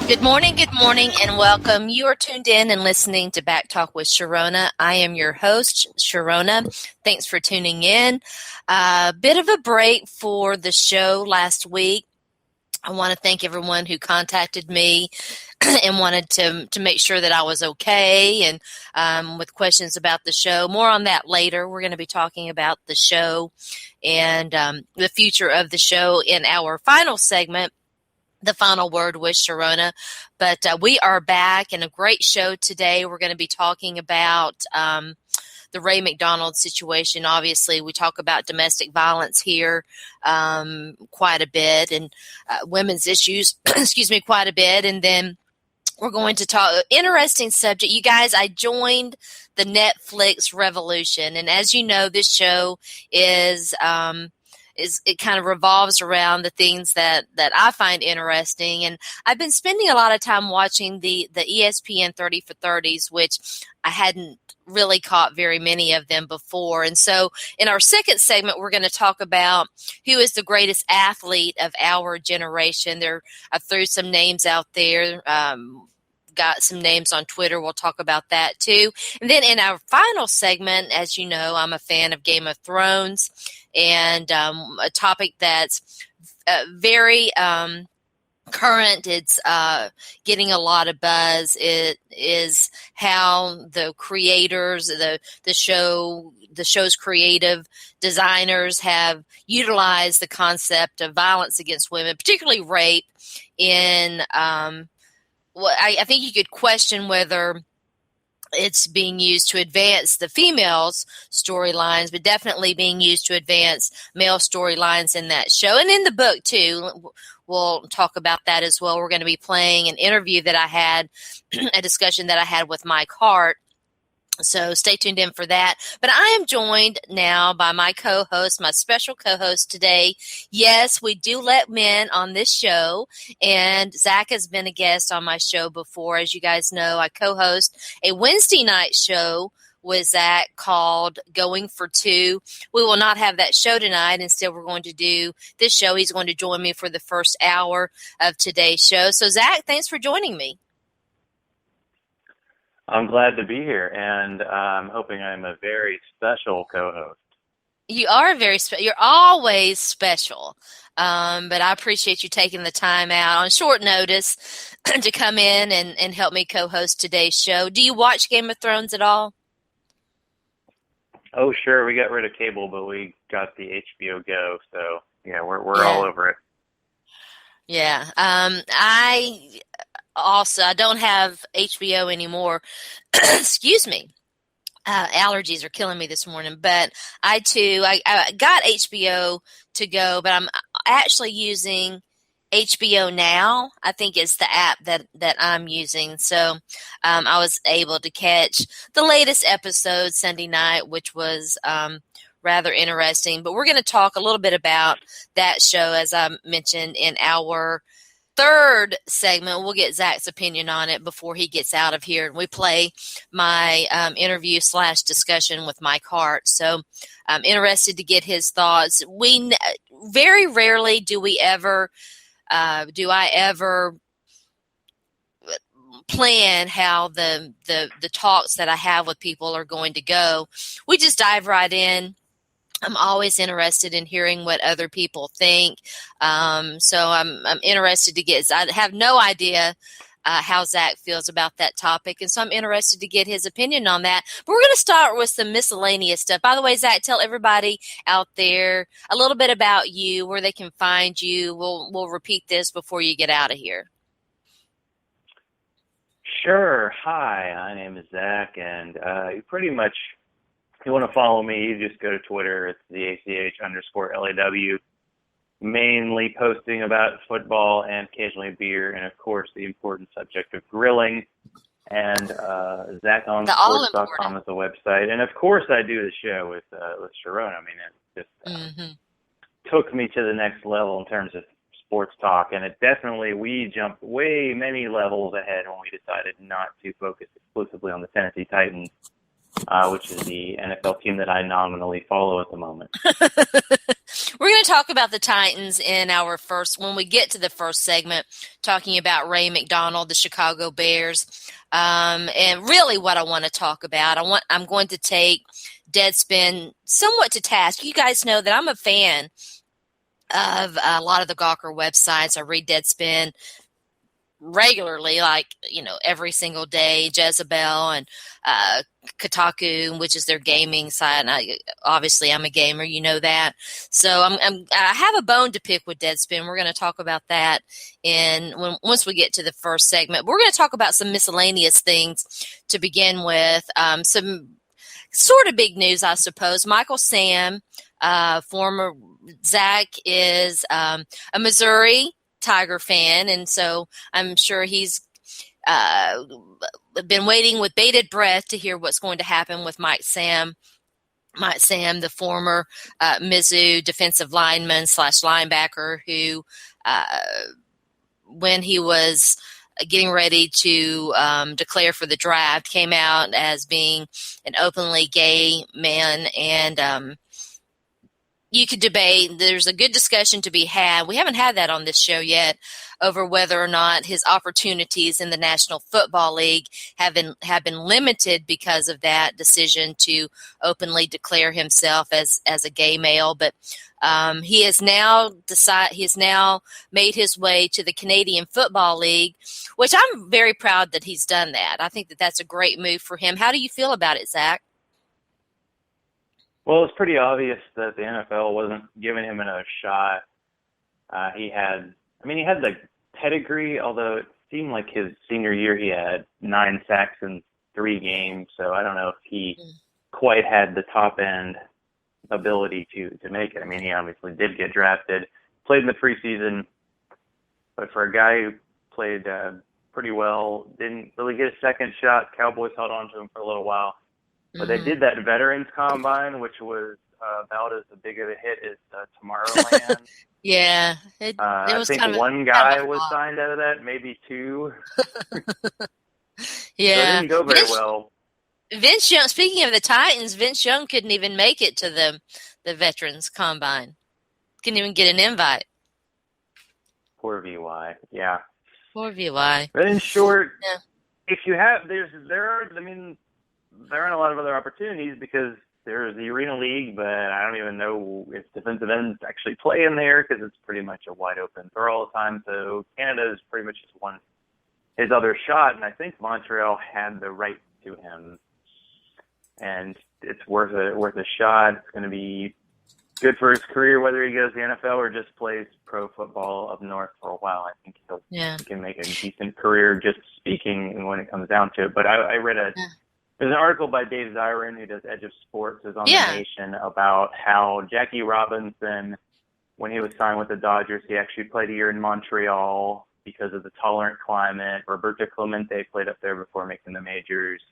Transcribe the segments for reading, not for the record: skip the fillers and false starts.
Good morning, and welcome. You are tuned in and listening to Back Talk with Sharona. I am your host, Sharona. Thanks for tuning in. A bit of a break for the show last week. I want to thank everyone who contacted me and wanted to make sure that I was okay and with questions about the show. More on that later. We're going to be talking about the show and the future of the show in our final segment. The final word with Sharona, but we are back in a great show today. We're going to be talking about the Ray McDonald situation. Obviously, we talk about domestic violence here quite a bit and women's issues, quite a bit. And then we're going to talk, interesting subject. You guys, I joined the Netflix revolution. And as you know, this show is it kind of revolves around the things that I find interesting. And I've been spending a lot of time watching the ESPN 30 for 30s, which I hadn't really caught very many of them before. And so in our second segment, we're going to talk about who is the greatest athlete of our generation. I threw some names out there. Got some names on Twitter. We'll talk about that too. And then in our final segment, as you know, I'm a fan of Game of Thrones, and a topic that's very current. It's getting a lot of buzz. It is how the creators, the show's creative designers have utilized the concept of violence against women, particularly rape, in I think you could question whether it's being used to advance the females' storylines, but definitely being used to advance male storylines in that show. And in the book, too, we'll talk about that as well. We're going to be playing an interview that I had, a discussion that I had with Mike Hart. So stay tuned in for that. But I am joined now by my co-host, my special co-host today. Yes, we do let men on this show, and Zach has been a guest on my show before. As you guys know, I co-host a Wednesday night show with Zach called Going for Two. We will not have that show tonight. Instead, we're going to do this show. He's going to join me for the first hour of today's show. So, Zach, thanks for joining me. I'm glad to be here, and I'm hoping I'm a very special co-host. You are you're always special, but I appreciate you taking the time out on short notice to come in and help me co-host today's show. Do you watch Game of Thrones at all? Oh, sure. We got rid of cable, but we got the HBO Go, so yeah, we're all over it. Yeah. I don't have HBO anymore. Excuse me. Allergies are killing me this morning, but I got HBO to go, but I'm actually using HBO Now. I think it's the app that I'm using. So I was able to catch the latest episode Sunday night, which was rather interesting. But we're going to talk a little bit about that show, as I mentioned, in our third segment. We'll get Zach's opinion on it before he gets out of here, and we play my interview / discussion with Mike Hart. So I'm interested to get his thoughts. We very rarely do I ever plan how the talks that I have with people are going to go. We just dive right in. I'm always interested in hearing what other people think. So I'm interested to get, I have no idea how Zach feels about that topic. And so I'm interested to get his opinion on that. But we're going to start with some miscellaneous stuff. By the way, Zach, tell everybody out there a little bit about you, where they can find you. We'll repeat this before you get out of here. Sure. Hi, my name is Zach, and you pretty much, if you want to follow me, you just go to Twitter. It's @ZACH_LAW, mainly posting about football and occasionally beer, and of course the important subject of grilling. And ZachOnSports.com is the website. And of course I do the show with Sharona. I mean, it just took me to the next level in terms of sports talk, and we jumped way many levels ahead when we decided not to focus exclusively on the Tennessee Titans, which is the NFL team that I nominally follow at the moment. We're going to talk about the Titans in when we get to the first segment, talking about Ray McDonald, the Chicago Bears. And really what I want to talk about, I'm going to take Deadspin somewhat to task. You guys know that I'm a fan of a lot of the Gawker websites. I read Deadspin regularly, every single day. Jezebel and Kotaku, which is their gaming site, and I'm a gamer, you know that. So I have a bone to pick with Deadspin. We're going to talk about that once we get to the first segment. We're going to talk about some miscellaneous things to begin with. Some sort of big news, I suppose. Michael Sam, former Zach, is a Missouri Tiger fan, and so I'm sure he's been waiting with bated breath to hear what's going to happen with Mike Sam, the former Mizzou defensive lineman / linebacker, who when he was getting ready to declare for the draft, came out as being an openly gay man, and you could debate. There's a good discussion to be had. We haven't had that on this show yet over whether or not his opportunities in the National Football League have been limited because of that decision to openly declare himself as a gay male. But he has now made his way to the Canadian Football League, which I'm very proud that he's done that. I think that that's a great move for him. How do you feel about it, Zach? Well, it's pretty obvious that the NFL wasn't giving him another shot. He had the pedigree, although it seemed like his senior year he had 9 sacks in 3 games. So I don't know if he quite had the top end ability to make it. I mean, he obviously did get drafted, played in the preseason, but for a guy who played pretty well, didn't really get a second shot. Cowboys held on to him for a little while. But they did that Veterans Combine, which was about as big of a hit as Tomorrowland. Yeah. It I was think kind of one guy was signed out of that, maybe 2. Yeah. So it didn't go very well. Vince Young, speaking of the Titans, Vince Young couldn't even make it to the Veterans Combine. Couldn't even get an invite. Poor VY, yeah. Poor VY. But in short, if you have, there aren't a lot of other opportunities because there's the Arena League, but I don't even know if defensive ends actually play in there because it's pretty much a wide open throw all the time. So Canada is pretty much just won his other shot, and I think Montreal had the right to him, and it's worth a shot. It's going to be good for his career, whether he goes to the NFL or just plays pro football up north for a while. I think he can make a decent career just speaking when it comes down to it. But I read there's an article by Dave Zirin, who does Edge of Sports, is on The Nation, about how Jackie Robinson, when he was signed with the Dodgers, he actually played a year in Montreal because of the tolerant climate. Roberto Clemente played up there before making the majors.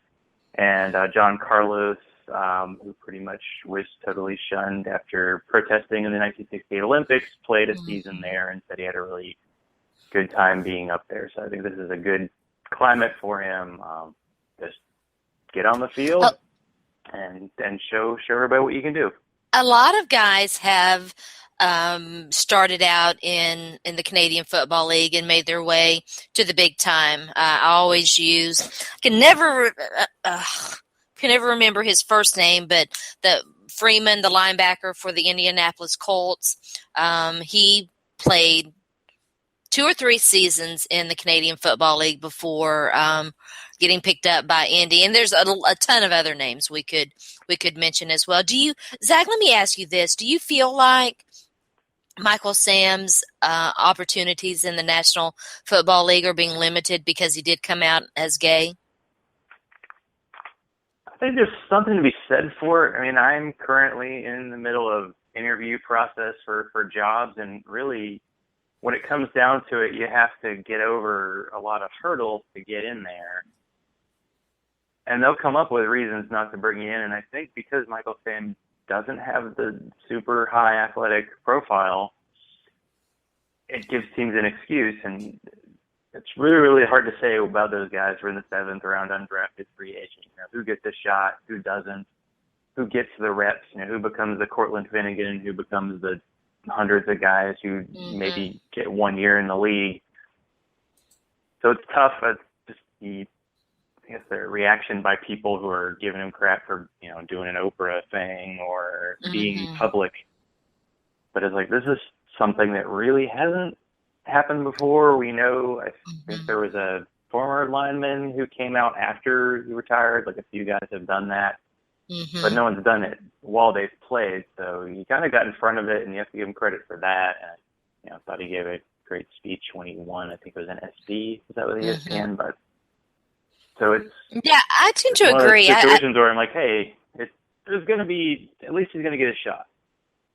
And John Carlos, who pretty much was totally shunned after protesting in the 1968 Olympics, played a season there and said he had a really good time being up there. So I think this is a good climate for him. Just get on the field and show everybody what you can do. A lot of guys have started out in the Canadian Football League and made their way to the big time. I can never remember his first name, but the Freeman, the linebacker for the Indianapolis Colts, he played 2 or 3 seasons in the Canadian Football League before getting picked up by Indy. And there's a ton of other names we could mention as well. Zach, let me ask you this. Do you feel like Michael Sam's opportunities in the National Football League are being limited because he did come out as gay? I think there's something to be said for it. I mean, I'm currently in the middle of interview process for jobs, and really when it comes down to it, you have to get over a lot of hurdles to get in there. And they'll come up with reasons not to bring you in. And I think because Michael Sam doesn't have the super high athletic profile, it gives teams an excuse. And it's really, really hard to say about those guys who are in the 7th round undrafted free agent. Who gets a shot, who doesn't, who gets the reps, who becomes the Cortland Finnegan, who becomes the hundreds of guys who Mm-hmm. maybe get 1 year in the league. So it's tough. It's just I guess the reaction by people who are giving him crap for, doing an Oprah thing or being Mm-hmm. public. But it's like, this is something that really hasn't happened before. We know, I think there was a former lineman who came out after he retired. Like, a few guys have done that. Mm-hmm. But no one's done it while they've played. So you kind of got in front of it, and you have to give him credit for that. And I thought he gave a great speech when he won. I think it was an SB. Was that with ESPN? Mm-hmm. But so it's I tend to one agree. of those situations where I'm like, hey, there's going to be, at least he's going to get a shot.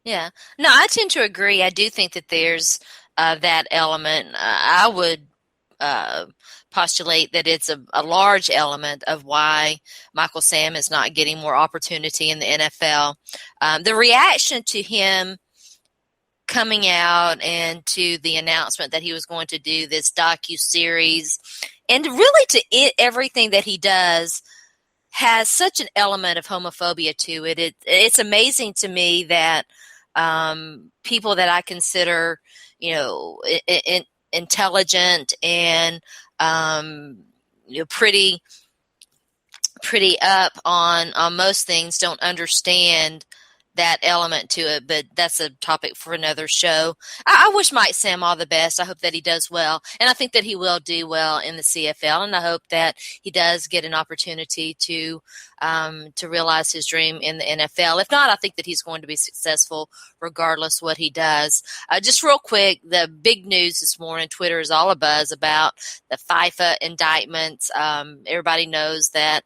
Yeah. No, I tend to agree. I do think that there's that element. I would postulate that it's a large element of why Michael Sam is not getting more opportunity in the NFL. The reaction to him coming out and to the announcement that he was going to do this docu-series and really to everything that he does has such an element of homophobia to it. It's amazing to me that people that I consider, intelligent and pretty up on most things don't understand that element to it, but that's a topic for another show. I wish Mike Sam all the best. I hope that he does well, and I think that he will do well in the CFL, and I hope that he does get an opportunity to realize his dream in the NFL. If not, I think that he's going to be successful regardless what he does. Just real quick, the big news this morning, Twitter is all abuzz about the FIFA indictments. Everybody knows that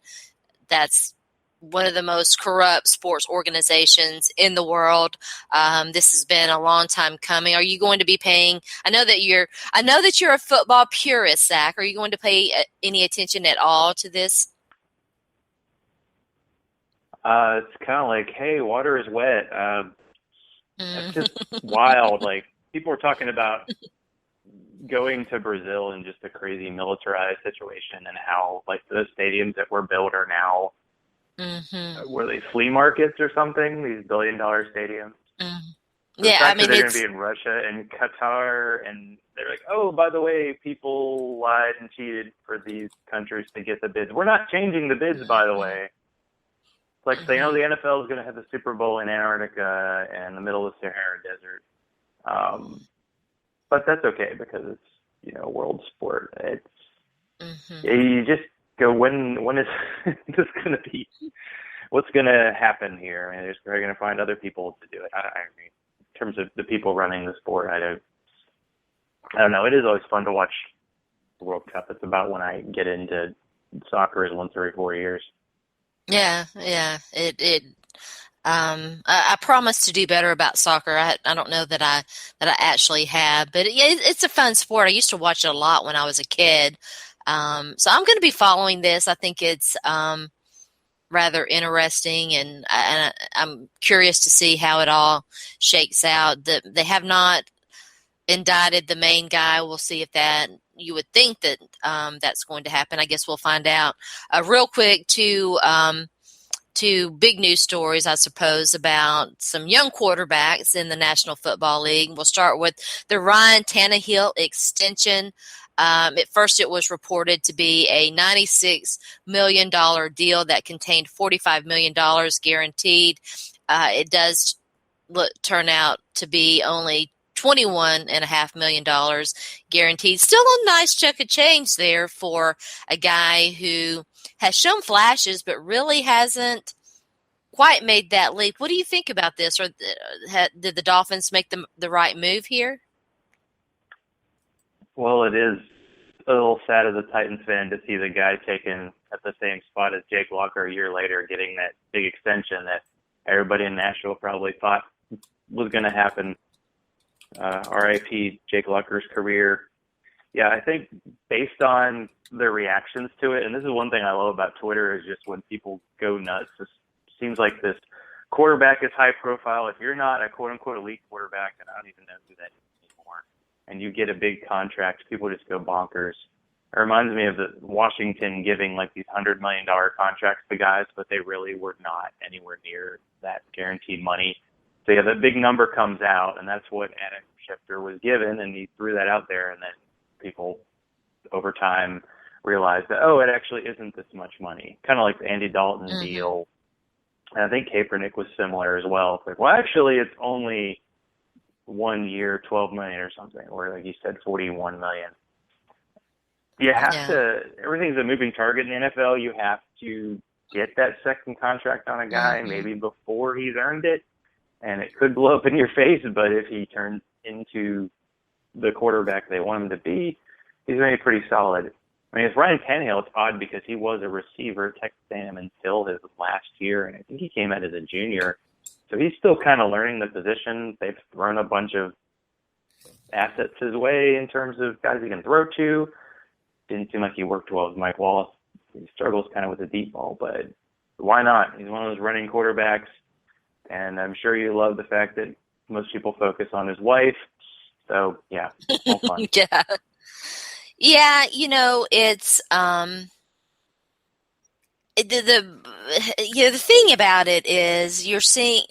that's one of the most corrupt sports organizations in the world. This has been a long time coming. Are you going to be paying? I know that you're a football purist, Zach. Are you going to pay any attention at all to this? It's kind of like, hey, water is wet. It's just wild. Like, people were talking about going to Brazil in just a crazy militarized situation, and how, like, those stadiums that were built are now were they flea markets or something? These billion-dollar stadiums. The fact that they're going to be in Russia and Qatar, and they're like, oh, by the way, people lied and cheated for these countries to get the bids. We're not changing the bids, by the way. It's like, they know the NFL is going to have the Super Bowl in Antarctica and the middle of the Sahara Desert. But that's okay, because it's, world sport. It's you just go, when is this going to be? What's going to happen here? I mean, they're going to find other people to do it. I mean, in terms of the people running the sport, I don't know. It is always fun to watch the World Cup. It's about when I get into soccer, is once every 4 years. Yeah. I promise to do better about soccer. I don't know that I actually have, but it's a fun sport. I used to watch it a lot when I was a kid. So I'm going to be following this. I think it's rather interesting, and I'm curious to see how it all shakes out. They have not indicted the main guy. We'll see if that. You would think that that's going to happen. I guess we'll find out. Real quick, two big news stories, I suppose, about some young quarterbacks in the National Football League. We'll start with the Ryan Tannehill extension. At first, it was reported to be a $96 million deal that contained $45 million guaranteed. It does turn out to be only $21.5 million guaranteed. Still a nice chunk of change there for a guy who has shown flashes, but really hasn't quite made that leap. What do you think about this? Or did the Dolphins make the right move here? Well, it is a little sad as a Titans fan to see the guy taken at the same spot as Jake Locker a year later, getting that big extension that everybody in Nashville probably thought was going to happen. RIP Jake Locker's career. Yeah, I think based on the reactions to it, and this is one thing I love about Twitter, is just when people go nuts. It seems like this quarterback is high profile. If you're not a quote-unquote elite quarterback, and I don't even know who that is anymore, and you get a big contract, people just go bonkers. It reminds me of the Washington giving like these $100 million contracts to guys, but they really were not anywhere near that guaranteed money. So yeah, the big number comes out, and that's what Adam Schefter was given, and he threw that out there, and then people over time realized that, oh, it actually isn't this much money. Kind of like the Andy Dalton deal. And I think Kaepernick was similar as well. It's like, well, actually, it's only 1 year, $12 million or something, or like you said, $41 million. You have to, everything's a moving target in the NFL. You have to get that second contract on a guy maybe before he's earned it, and it could blow up in your face, but if he turns into the quarterback they want him to be, he's going to be pretty solid. I mean, it's Ryan Tannehill. It's odd because he was a receiver at Texas A&M until his last year, and I think he came out as a junior. So he's still kind of learning the position. They've thrown a bunch of assets his way in terms of guys he can throw to. Didn't seem like he worked well with Mike Wallace. He struggles kind of with the deep ball, but why not? He's one of those running quarterbacks, and I'm sure you love the fact that most people focus on his wife. So, yeah, all fun. Yeah, you know, it's the thing about it is you're seeing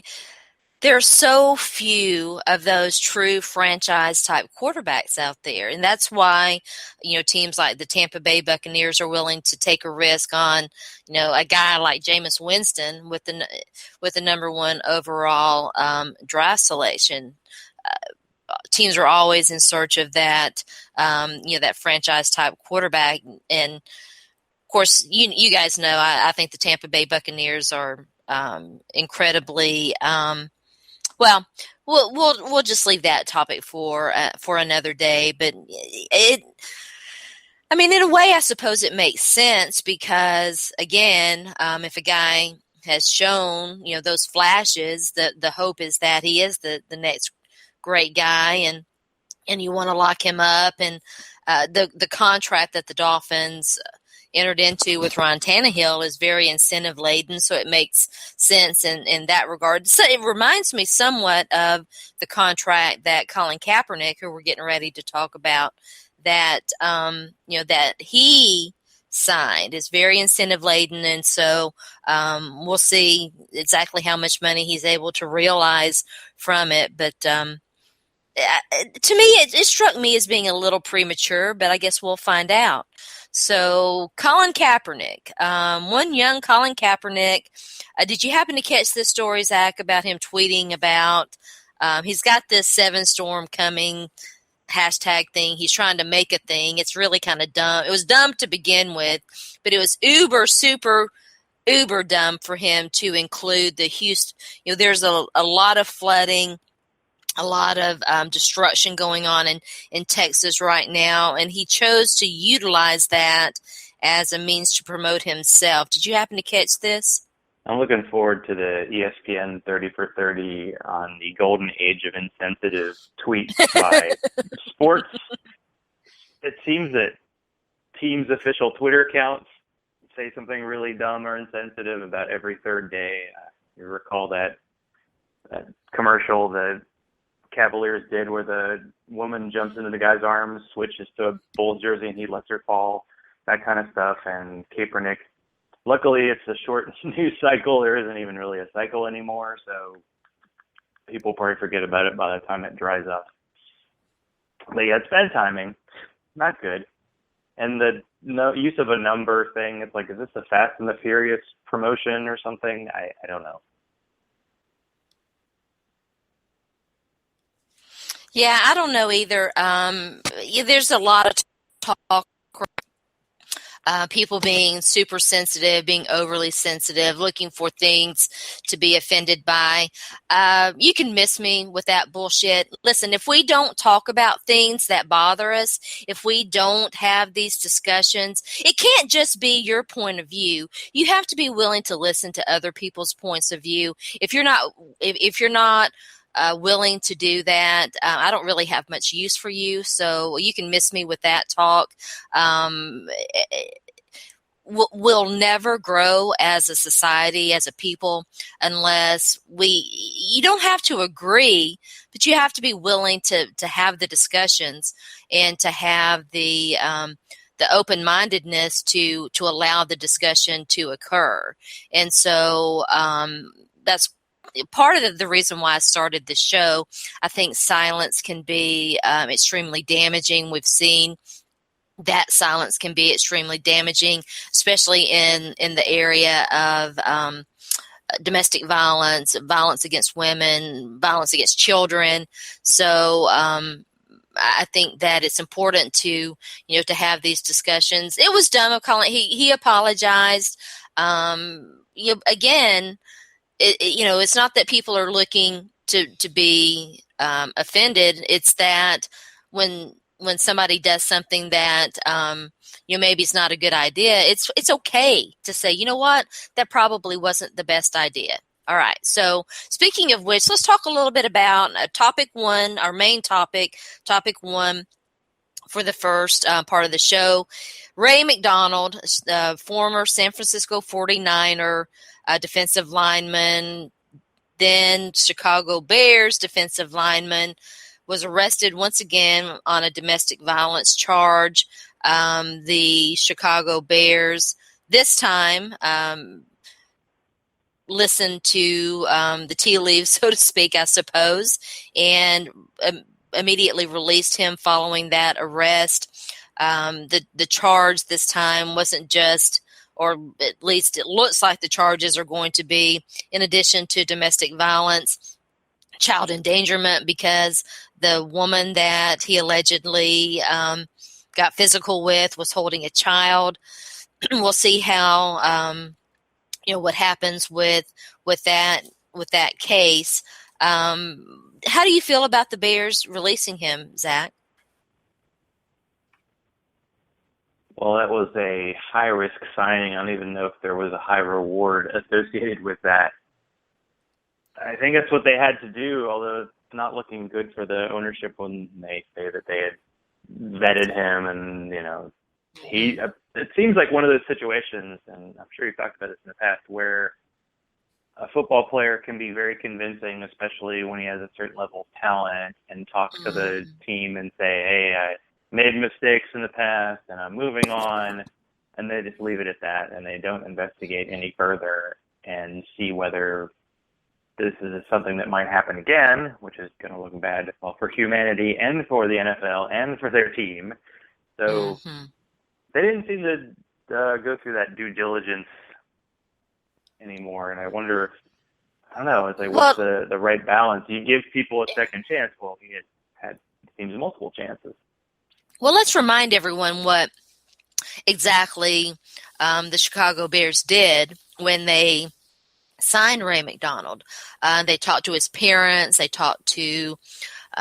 there are so few of those true franchise type quarterbacks out there, and that's why, you know, teams like the Tampa Bay Buccaneers are willing to take a risk on, you know, a guy like Jameis Winston with the number one overall draft selection. Teams are always in search of that, you know, that franchise type quarterback. And of course, you guys know, I think the Tampa Bay Buccaneers are incredibly. Well, we'll just leave that topic for another day. But I mean, in a way, I suppose it makes sense because, again, if a guy has shown, you know, those flashes, the hope is that he is the next great guy, and you want to lock him up. And the contract that the Dolphins entered into with Ryan Tannehill is very incentive laden, so it makes sense in that regard. So it reminds me somewhat of the contract that Colin Kaepernick, who we're getting ready to talk about, that you know, that he signed, is very incentive laden, and so we'll see exactly how much money he's able to realize from it. But to me, it struck me as being a little premature, but I guess we'll find out. So, Colin Kaepernick, one young Colin Kaepernick. Did you happen to catch this story, Zach, about him tweeting about he's got this 7 storm coming hashtag thing. He's trying to make a thing. It's really kind of dumb. It was dumb to begin with, but it was super dumb for him to include the Houston. You know, there's a lot of flooding, a lot of destruction going on in Texas right now, and he chose to utilize that as a means to promote himself. Did you happen to catch this? I'm looking forward to the ESPN 30 for 30 on the golden age of insensitive tweets by sports. It seems that teams' official Twitter accounts say something really dumb or insensitive about every third day. You recall that commercial the Cavaliers did where the woman jumps into the guy's arms, switches to a Bulls jersey, and he lets her fall, that kind of stuff. And Kaepernick, luckily it's a short news cycle. There isn't even really a cycle anymore, so people probably forget about it by the time it dries up. But yeah, it's bad timing. Not good. And the use of a number thing, it's like, is this a Fast and the Furious promotion or something? I don't know. Yeah, I don't know either. There's a lot of talk. People being super sensitive, being overly sensitive, looking for things to be offended by. You can miss me with that bullshit. Listen, if we don't talk about things that bother us, if we don't have these discussions, it can't just be your point of view. You have to be willing to listen to other people's points of view. If you're not willing to do that, I don't really have much use for you. So you can miss me with that talk. We'll never grow as a society, as a people, unless you don't have to agree, but you have to be willing to have the discussions and to have the open-mindedness to allow the discussion to occur. And so that's part of the reason why I started the show, I think silence can be extremely damaging. We've seen that silence can be extremely damaging, especially in the area of domestic violence, violence against women, violence against children. So I think that it's important to have these discussions. It was dumb of Colin. He apologized. Again, it's not that people are looking to be offended. It's that when somebody does something that maybe it's not a good idea, it's okay to say, you know what, that probably wasn't the best idea. All right. So speaking of which, let's talk a little bit about topic one, our main topic one for the first part of the show. Ray McDonald, former San Francisco 49er defensive lineman, then Chicago Bears defensive lineman, was arrested once again on a domestic violence charge. The Chicago Bears this time listened to the tea leaves, so to speak, I suppose, and immediately released him following that arrest. The charge this time wasn't just, or at least it looks like the charges are going to be, in addition to domestic violence, child endangerment, because the woman that he allegedly got physical with was holding a child. We'll see how what happens with that case. How do you feel about the Bears releasing him, Zach? Well, that was a high-risk signing. I don't even know if there was a high reward associated with that. I think that's what they had to do, although it's not looking good for the ownership when they say that they had vetted him. And, it seems like one of those situations, and I'm sure you've talked about this in the past, where a football player can be very convincing, especially when he has a certain level of talent, and talk to the team and say, hey, I made mistakes in the past and I'm moving on, and they just leave it at that, and they don't investigate any further and see whether this is something that might happen again, which is going to look bad for humanity and for the NFL and for their team. So they didn't seem to go through that due diligence anymore, and I wonder if, I don't know, it's like, what's the right balance? You give people a second chance. Well, he had seems multiple chances. Well, let's remind everyone what exactly the Chicago Bears did when they signed Ray McDonald. They talked to his parents. They talked to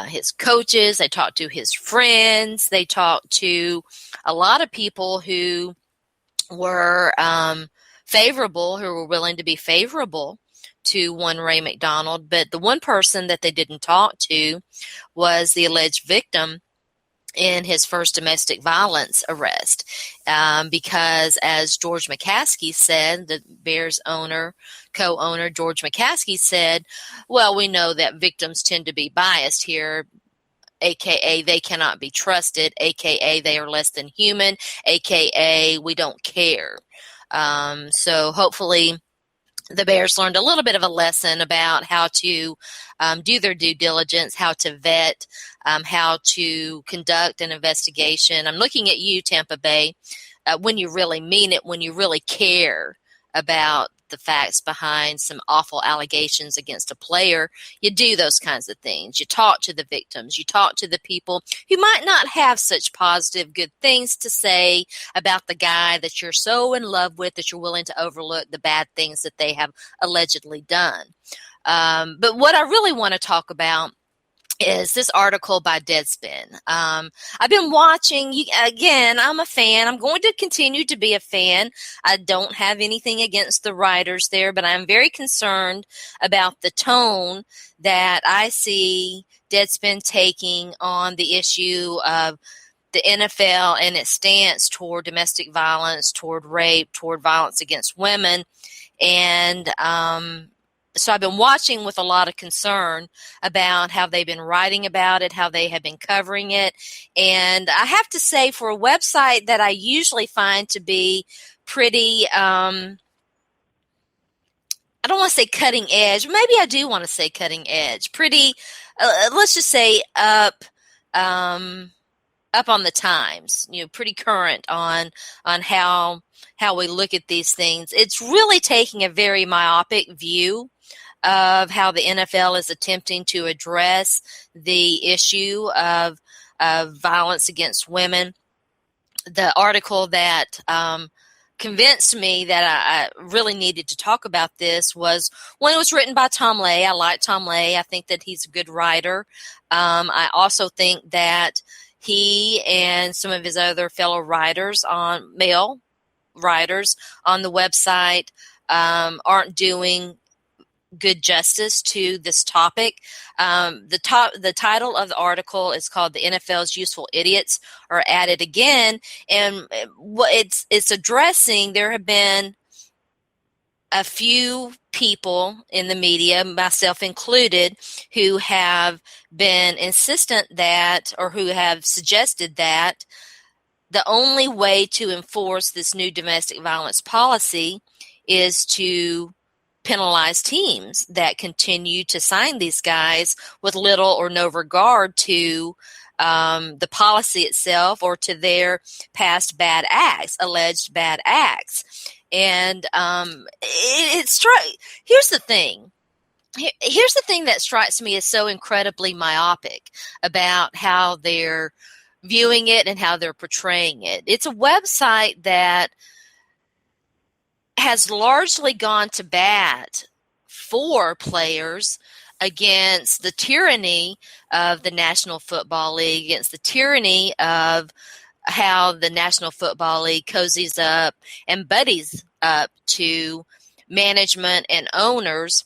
his coaches. They talked to his friends. They talked to a lot of people who were favorable, who were willing to be favorable to one Ray McDonald. But the one person that they didn't talk to was the alleged victim in his first domestic violence arrest, because as George McCaskey said, the Bears co-owner George McCaskey said, well, we know that victims tend to be biased here, aka they cannot be trusted, aka they are less than human, aka we don't care. So hopefully the Bears learned a little bit of a lesson about how to do their due diligence, how to vet, how to conduct an investigation. I'm looking at you, Tampa Bay, when you really mean it, when you really care about the facts behind some awful allegations against a player, you do those kinds of things. You talk to the victims. You talk to the people who might not have such positive, good things to say about the guy that you're so in love with that you're willing to overlook the bad things that they have allegedly done. But what I really want to talk about is this article by Deadspin. I've been watching, again, I'm a fan. I'm going to continue to be a fan. I don't have anything against the writers there, but I'm very concerned about the tone that I see Deadspin taking on the issue of the NFL and its stance toward domestic violence, toward rape, toward violence against women. And so I've been watching with a lot of concern about how they've been writing about it, how they have been covering it. And I have to say, for a website that I usually find to be pretty I don't want to say cutting edge. Maybe I do want to say cutting edge. Pretty, let's just say up on the times. Pretty current on how we look at these things. It's really taking a very myopic view of how the NFL is attempting to address the issue of violence against women. The article that convinced me that I really needed to talk about this was when it was written by Tom Lay. I like Tom Lay. I think that he's a good writer. I also think that he and some of his other fellow writers male writers on the website aren't doing good justice to this topic. The title of the article is called "The NFL's Useful Idiots Are At It Again," and what it's addressing. There have been a few people in the media, myself included, who have been insistent that, or who have suggested that, the only way to enforce this new domestic violence policy is to penalize teams that continue to sign these guys with little or no regard to the policy itself or to their past bad acts, alleged bad acts. And here's the thing. Here's the thing that strikes me as so incredibly myopic about how they're viewing it and how they're portraying it. It's a website that has largely gone to bat for players against the tyranny of the National Football League, against the tyranny of how the National Football League cozies up and buddies up to management and owners,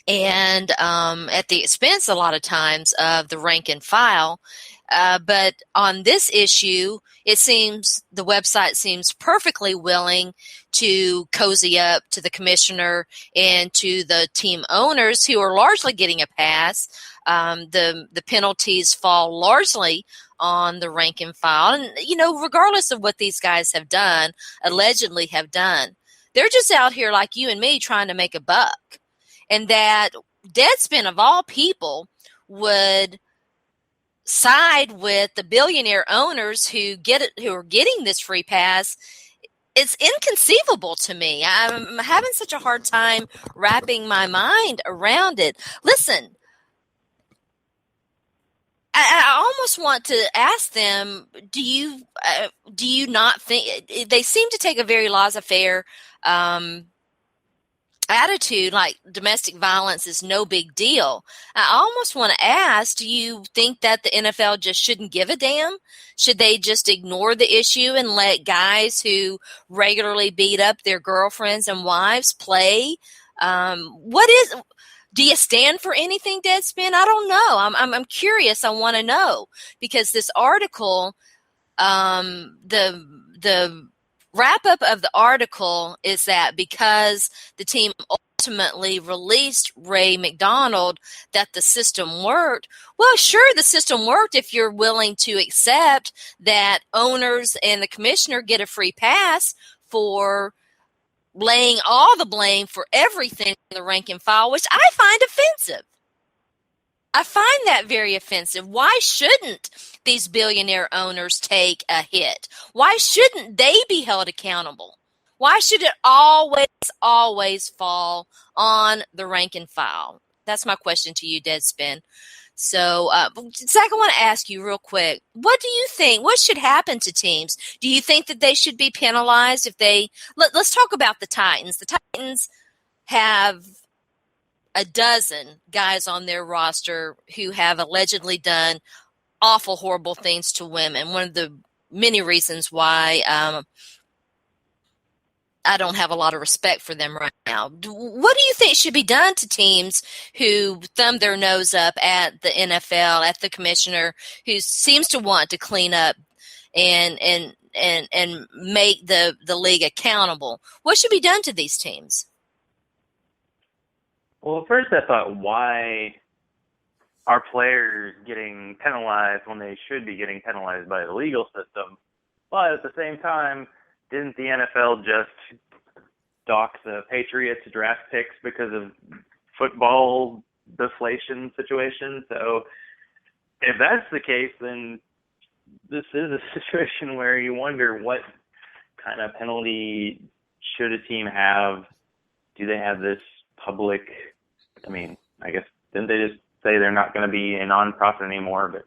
and at the expense a lot of times of the rank and file. But on this issue, it seems the website seems perfectly willing to cozy up to the commissioner and to the team owners who are largely getting a pass. The penalties fall largely on the rank and file. And, regardless of what these guys have done, allegedly have done, they're just out here like you and me trying to make a buck. And that Deadspin, of all people, would side with the billionaire owners who are getting this free pass. It's inconceivable to me. I'm having such a hard time wrapping my mind around it. Listen, I almost want to ask them, do you not think they seem to take a very laissez-faire attitude, like domestic violence is no big deal? I almost want to ask, do you think that the NFL just shouldn't give a damn? Should they just ignore the issue and let guys who regularly beat up their girlfriends and wives play? Do you stand for anything, Deadspin? I don't know. I'm curious. I want to know, because this article, the wrap up of the article is that because the team ultimately released Ray McDonald, that the system worked. Well, sure, the system worked if you're willing to accept that owners and the commissioner get a free pass for laying all the blame for everything in the rank and file, which I find offensive. I find that very offensive. Why shouldn't these billionaire owners take a hit? Why shouldn't they be held accountable? Why should it always fall on the rank and file? That's my question to you, Deadspin. So, Zach, I want to ask you real quick, what do you think? What should happen to teams? Do you think that they should be penalized if they – let's talk about the Titans. The Titans have a dozen guys on their roster who have allegedly done awful, horrible things to women. One of the many reasons why I don't have a lot of respect for them right now. What do you think should be done to teams who thumb their nose up at the NFL, at the commissioner, who seems to want to clean up and make the league accountable? What should be done to these teams? Well, at first I thought, why are players getting penalized when they should be getting penalized by the legal system? But at the same time, didn't the NFL just dock the Patriots draft picks because of football deflation situation. So if that's the case, then this is a situation where you wonder what kind of penalty should a team have. Do they have this public, I mean, I guess, didn't they just say they're not going to be a non-profit anymore, but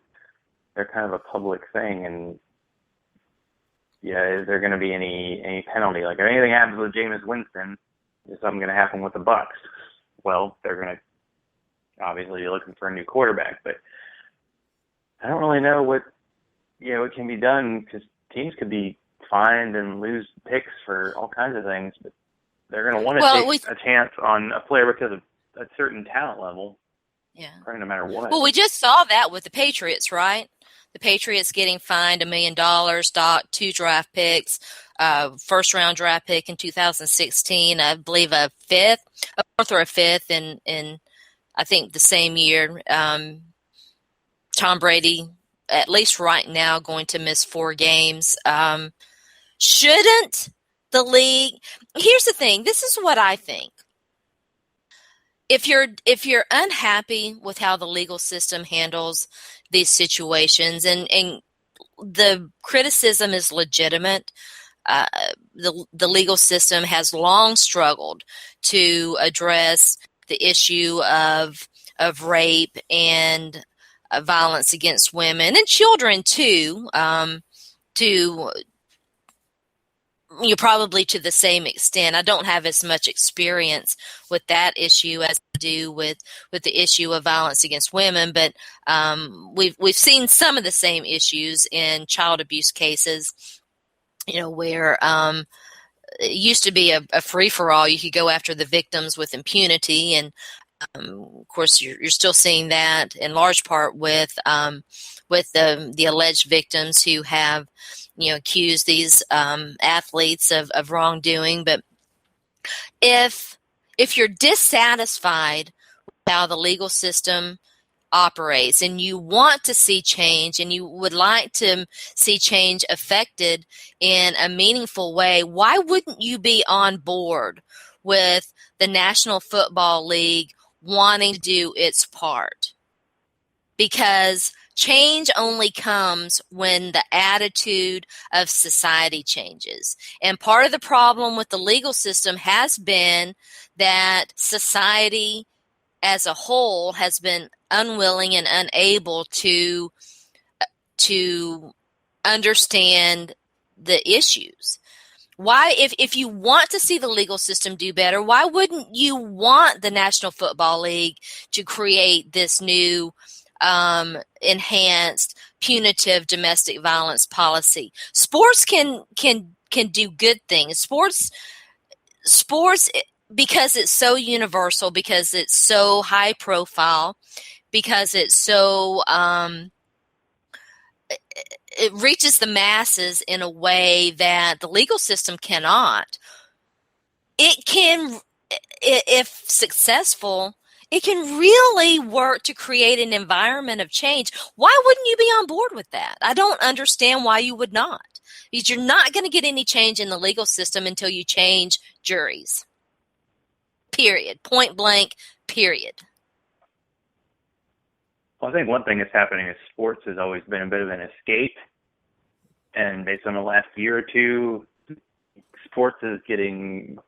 they're kind of a public thing, and yeah, is there going to be any penalty? Like, if anything happens with Jameis Winston, is something going to happen with the Bucs? Well, they're going to obviously be looking for a new quarterback, but I don't really know what can be done, because teams could be fined and lose picks for all kinds of things, but they're going to want to take a chance on a player because of a certain talent level. Yeah. Probably no matter what. Well, we just saw that with the Patriots, right? The Patriots getting fined $1 million, docked 2 draft picks, first-round draft pick in 2016, I believe a 4th or a 5th in I think the same year. Tom Brady, at least right now, going to miss 4 games. Shouldn't the league? Here's the thing. This is what I think. If you're unhappy with how the legal system handles these situations, and the criticism is legitimate, the legal system has long struggled to address the issue of rape and violence against women and children too, probably to the same extent. I don't have as much experience with that issue as I do with the issue of violence against women, but we've seen some of the same issues in child abuse cases, where it used to be a free-for-all. You could go after the victims with impunity, and of course you're still seeing that in large part with the alleged victims who have accuse these athletes of wrongdoing. But if you're dissatisfied with how the legal system operates and you want to see change and you would like to see change affected in a meaningful way, why wouldn't you be on board with the National Football League wanting to do its part? Because change only comes when the attitude of society changes. And part of the problem with the legal system has been that society as a whole has been unwilling and unable to understand the issues. Why, if you want to see the legal system do better, why wouldn't you want the National Football League to create this new enhanced punitive domestic violence policy? Sports can do good things. Sports, because it's so universal, because it's so high profile, because it's so it reaches the masses in a way that the legal system cannot. It can, if successful, it can really work to create an environment of change. Why wouldn't you be on board with that? I don't understand why you would not. Because you're not going to get any change in the legal system until you change juries. Period. Point blank, period. Well, I think one thing that's happening is sports has always been a bit of an escape. And based on the last year or two, sports is getting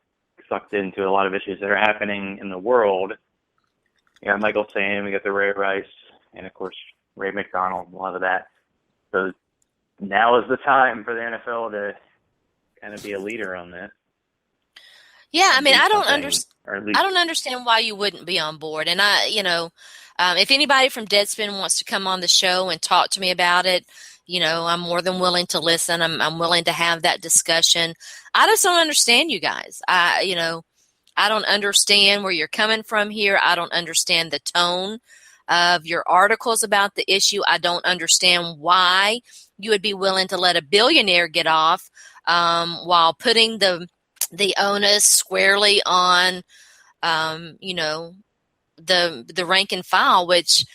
sucked into a lot of issues that are happening in the world. You got Michael Sam, we got the Ray Rice, and of course Ray McDonald, a lot of that. So now is the time for the NFL to kind of be a leader on this. Yeah, I mean, I don't understand why you wouldn't be on board. And if anybody from Deadspin wants to come on the show and talk to me about it, I'm more than willing to listen. I'm willing to have that discussion. I just don't understand you guys. I don't understand where you're coming from here. I don't understand the tone of your articles about the issue. I don't understand why you would be willing to let a billionaire get off while putting the onus squarely on, the rank and file, which,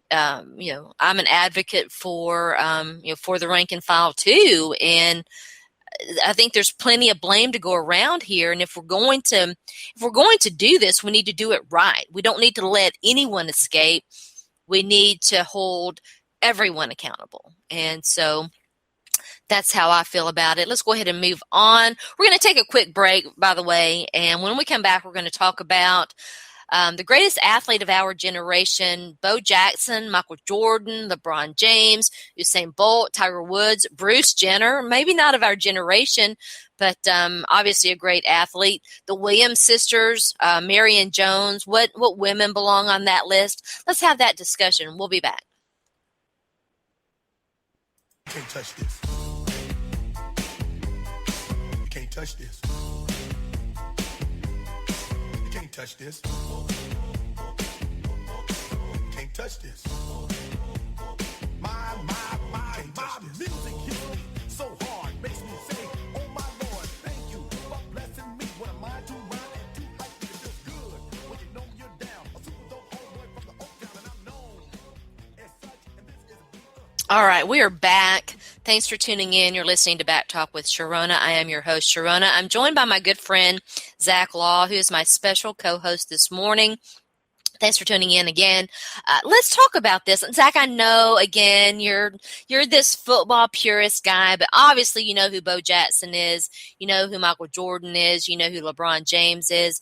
I'm an advocate for the rank and file too. And I think there's plenty of blame to go around here. And if we're going to do this, we need to do it right. We don't need to let anyone escape. We need to hold everyone accountable. And so that's how I feel about it. Let's go ahead and move on. We're going to take a quick break, by the way. And when we come back, we're going to talk about the greatest athlete of our generation: Bo Jackson, Michael Jordan, LeBron James, Usain Bolt, Tiger Woods, Bruce Jenner, maybe not of our generation, but obviously a great athlete. The Williams sisters, Marion Jones, what women belong on that list? Let's have that discussion. We'll be back. You can't touch this. You can't touch this. You can't touch this. Can't touch this. My music hits me so hard, makes me say, oh my Lord, thank you for blessing me. What am I to run and do like this feels good when you know you're down. A super dope homeboy from the Oak Town, and I'm known as such, and this is a beat. All right, we are back. Thanks for tuning in. You're listening to Back Talk with Sharona. I am your host, Sharona. I'm joined by my good friend, Zach Law, who is my special co-host this morning. Thanks for tuning in again. Let's talk about this. And Zach, I know, again, you're this football purist guy, but obviously you know who Bo Jackson is. You know who Michael Jordan is. You know who LeBron James is.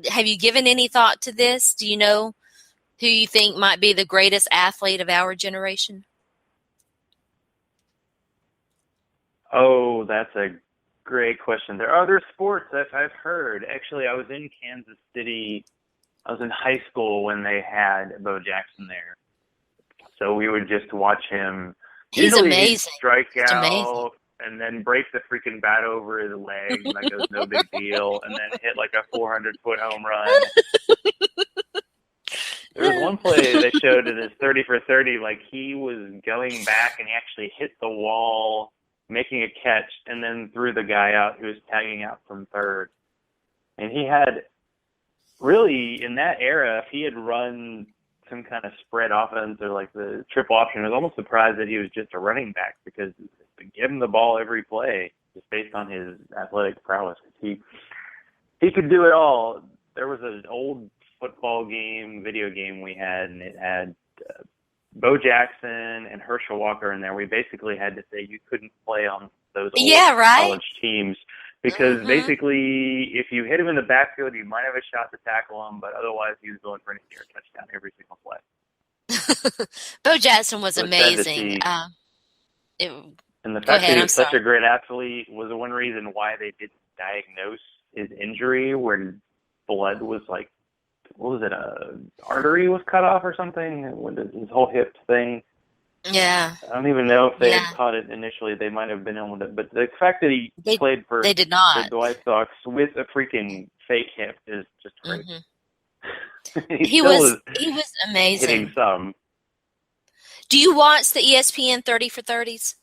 Have you given any thought to this? Do you know who you think might be the greatest athlete of our generation? Oh, that's a great question. There are other sports that I've heard. Actually, I was in Kansas City. I was in high school when they had Bo Jackson there. So we would just watch him. He's Usually amazing. He'd strike It's out amazing. and then break the freaking bat over his leg like it was no big deal, and then hit like a 400-foot home run. There was one play they showed in his 30 for 30, like he was going back and he actually hit the wall, making a catch, and then threw the guy out who was tagging out from third. And he had, really, in that era, if he had run some kind of spread offense or like the triple option, I was almost surprised that he was just a running back, because they give him the ball every play just based on his athletic prowess. He could do it all. There was an old football video game we had, and it had Bo Jackson and Herschel Walker in there. We basically had to say you couldn't play on those old college teams, because basically if you hit him in the backfield, you might have a shot to tackle him, but otherwise he was going for an easier touchdown every single play. Bo Jackson was amazing. And the fact that he was such a great athlete was one reason why they didn't diagnose his injury, where blood was like, what was it, a artery was cut off or something? His whole hip thing. Yeah. I don't even know if they had caught it initially. They might have been able to, but the fact that he played for the White Sox with a freaking fake hip is just great. Mm-hmm. he was amazing. Hitting some. Do you watch the ESPN 30 for 30s?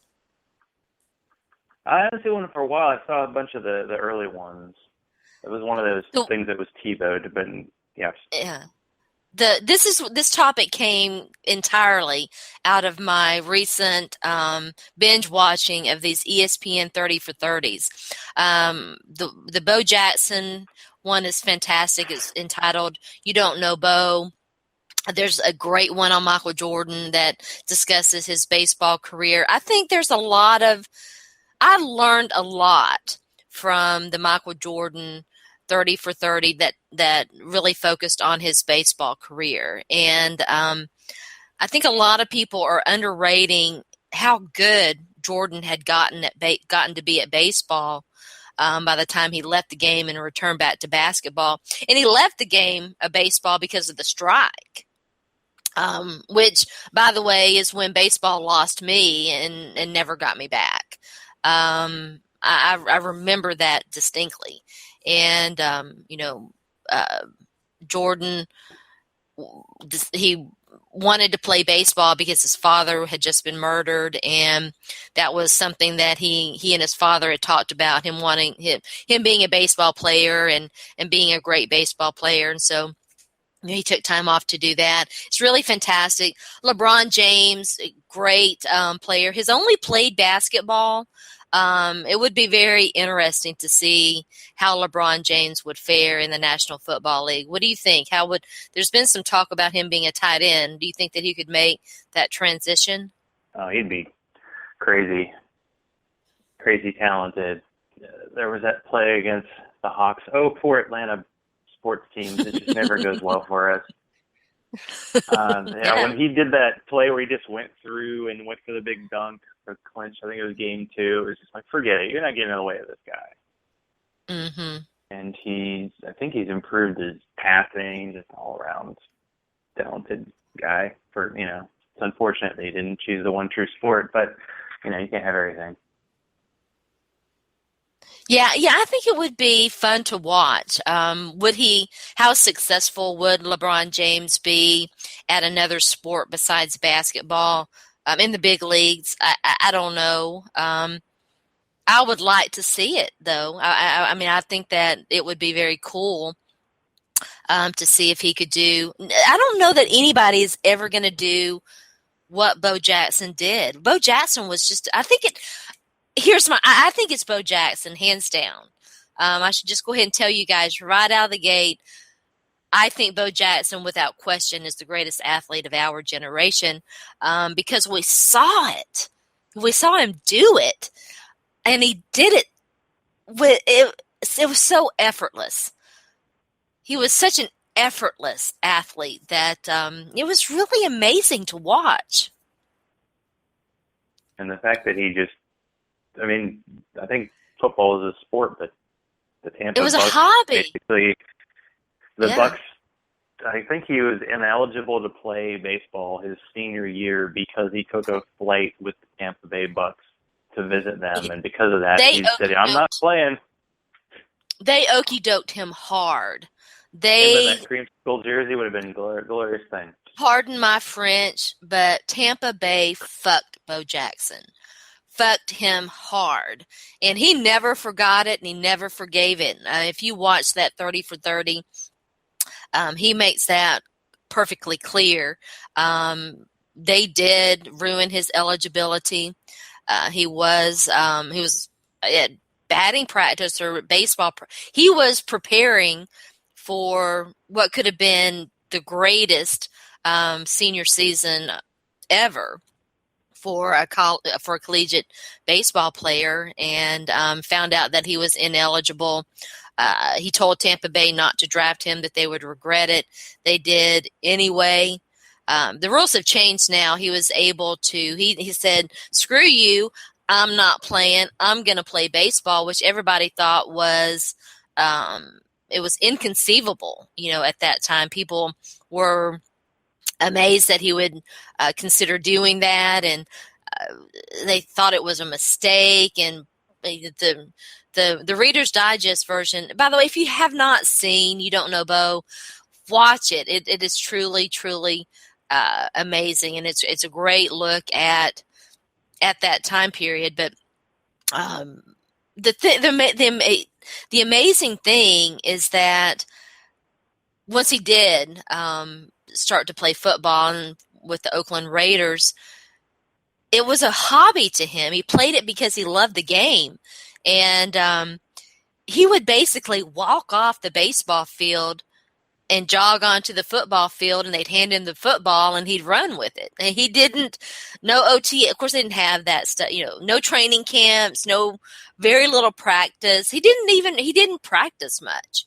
I haven't seen one for a while. I saw a bunch of the early ones. It was one of those things that was TiVo'd, but yes. Yeah. This topic came entirely out of my recent binge watching of these ESPN 30 for 30s. The Bo Jackson one is fantastic. It's entitled "You Don't Know Bo." There's a great one on Michael Jordan that discusses his baseball career. I think I learned a lot from the Michael Jordan 30 for 30 that really focused on his baseball career. And I think a lot of people are underrating how good Jordan had gotten to be at baseball by the time he left the game and returned back to basketball. And he left the game of baseball because of the strike, which, by the way, is when baseball lost me and never got me back. I remember that distinctly. And, Jordan, he wanted to play baseball because his father had just been murdered. And that was something that he and his father had talked about, him being a baseball player and being a great baseball player. And so he took time off to do that. It's really fantastic. LeBron James, great player, has only played basketball It would be very interesting to see how LeBron James would fare in the National Football League. What do you think? There's been some talk about him being a tight end. Do you think that he could make that transition? Oh, he'd be crazy talented. There was that play against the Hawks. Oh, poor Atlanta sports teams. It just never goes well for us. When he did that play where he just went through and went for the big dunk for clinch, I think it was game 2. It was just like, forget it. You're not getting in the way of this guy. Mm-hmm. And I think he's improved his passing, just all around talented guy. It's unfortunate they didn't choose the one true sport, but you can't have everything. Yeah, I think it would be fun to watch. How successful would LeBron James be at another sport besides basketball in the big leagues? I don't know. I would like to see it, though. I mean, I think that it would be very cool to see if he could do. I don't know that anybody is ever going to do what Bo Jackson did. Bo Jackson was just, I think it's Bo Jackson, hands down. I should just go ahead and tell you guys right out of the gate, I think Bo Jackson, without question, is the greatest athlete of our generation because we saw it. We saw him do it, and he did it it was so effortless. He was such an effortless athlete that it was really amazing to watch. And the fact that I think football is a sport, but the Tampa It was Bucks, a hobby. basically, the Bucks, I think he was ineligible to play baseball his senior year because he took a flight with the Tampa Bay Bucks to visit them, and because of that, he said, "I'm not playing." They okey-doked him hard. That creamsicle jersey would have been a glorious thing. Pardon my French, but Tampa Bay fucked Bo Jackson. Fucked him hard. And he never forgot it, and he never forgave it. If you watch that 30 for 30, he makes that perfectly clear. They did ruin his eligibility. He was at batting practice or baseball. He was preparing for what could have been the greatest senior season ever for a collegiate baseball player, and found out that he was ineligible. He told Tampa Bay not to draft him, that they would regret it. They did anyway. The rules have changed now. He was able to, he said, screw you, I'm not playing. I'm going to play baseball, which everybody thought was, it was inconceivable. At that time, people were amazed that he would consider doing that, and they thought it was a mistake. And the Reader's Digest version, by the way, if you have not seen, you don't know Bo, watch it. It is truly, truly amazing, and it's a great look at that time period. But the amazing thing is that once he did start to play football and with the Oakland Raiders, it was a hobby to him. He played it because he loved the game, and he would basically walk off the baseball field and jog onto the football field, and they'd hand him the football and he'd run with it. And he didn't, no OT, of course they didn't have that stuff, no training camps, very little practice. He didn't practice much.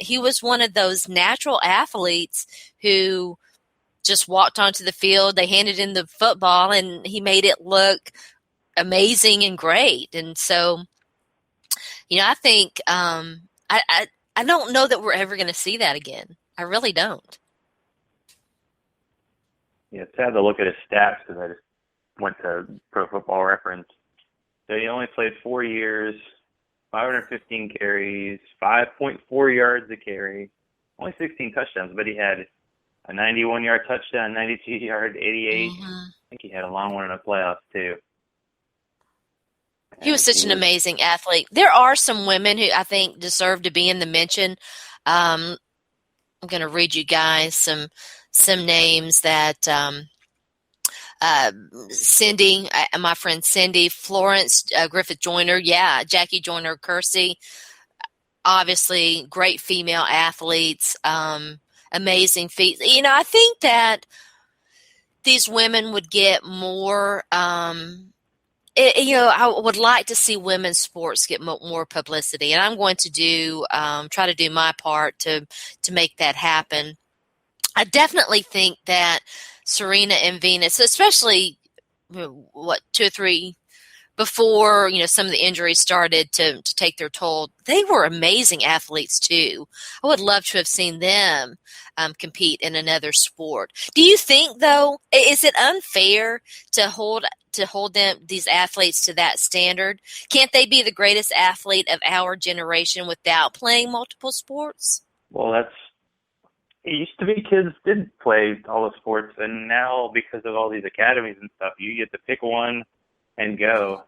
He was one of those natural athletes who just walked onto the field, they handed him the football, and he made it look amazing and great. And so, I think, I don't know that we're ever going to see that again. I really don't. Yeah, it's sad to look at his stats because I just went to Pro Football Reference. So he only played 4 years, 515 carries, 5.4 yards a carry, only 16 touchdowns, but he had a 91-yard touchdown, 92-yard, 88. Mm-hmm. I think he had a long one in the playoffs, too. He was such an amazing athlete. There are some women who I think deserve to be in the mention. I'm going to read you guys some names that Cindy, my friend Cindy, Florence Griffith Joyner, Jackie Joyner Kersey, obviously great female athletes, amazing feats. I think that these women would get more. I would like to see women's sports get more publicity, and I'm going to try to do my part to make that happen. I definitely think that Serena and Venus, especially 2 or 3 before some of the injuries started to take their toll, they were amazing athletes too. I would love to have seen them compete in another sport. Do you think, though, is it unfair to hold these athletes to that standard? Can't they be the greatest athlete of our generation without playing multiple sports? Well, it used to be kids did play all the sports, and now because of all these academies and stuff, you get to pick one and go.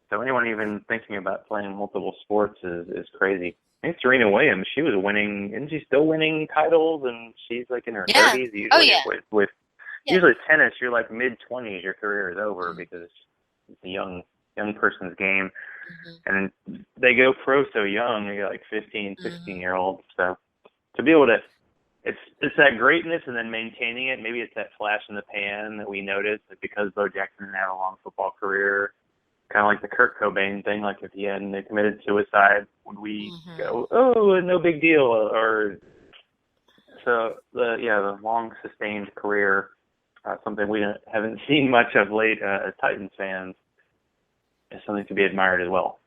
So anyone even thinking about playing multiple sports is crazy. I think Serena Williams, she was winning, isn't she still winning titles? And she's like in her 30s usually. Oh, yeah. With usually tennis, you're like mid-20s, your career is over because it's a young person's game. And they go pro so young, they're like 15, 16-year-olds. So to be able to, it's that greatness and then maintaining it. Maybe it's that flash in the pan that we noticed that because Bo Jackson had a long football career, kind of like the Kurt Cobain thing. Like if he hadn't committed suicide, would we go, oh, no big deal? Or so the long sustained career, something we haven't seen much of late as Titans fans, is something to be admired as well.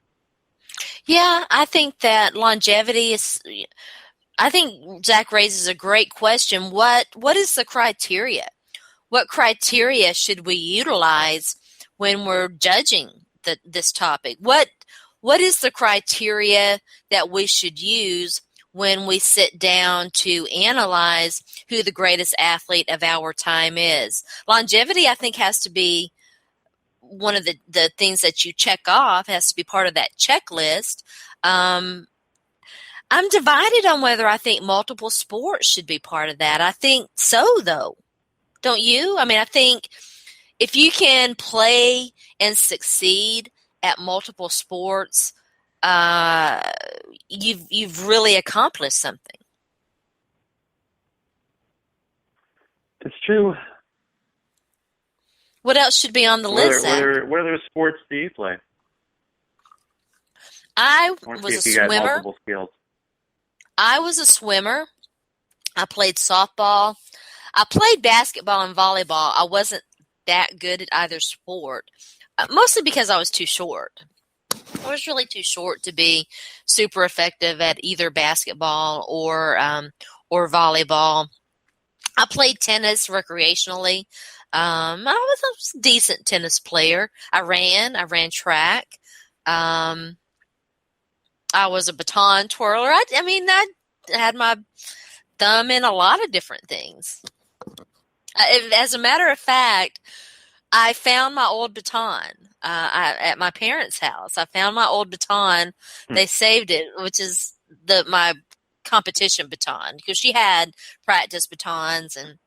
Yeah, I think that longevity is. I think Zach raises a great question. What is the criteria? What criteria should we utilize when we're judging this topic? What is the criteria that we should use when we sit down to analyze who the greatest athlete of our time is? Longevity, I think, has to be one of the things that you check off, has to be part of that checklist. I'm divided on whether I think multiple sports should be part of that. I think so, though. Don't you? I mean, I think if you can play and succeed at multiple sports, you've really accomplished something. It's true. What else should be on the list, Zach? What other sports do you play? I was a swimmer. I was a swimmer. I played softball. I played basketball and volleyball. I wasn't that good at either sport, mostly because I was too short. I was really too short to be super effective at either basketball or volleyball. I played tennis recreationally. I was a decent tennis player. I ran track. I was a baton twirler. I had my thumb in a lot of different things. As a matter of fact, I found my old baton at my parents' house. I found my old baton. They saved it, which is my competition baton, because she had practice batons and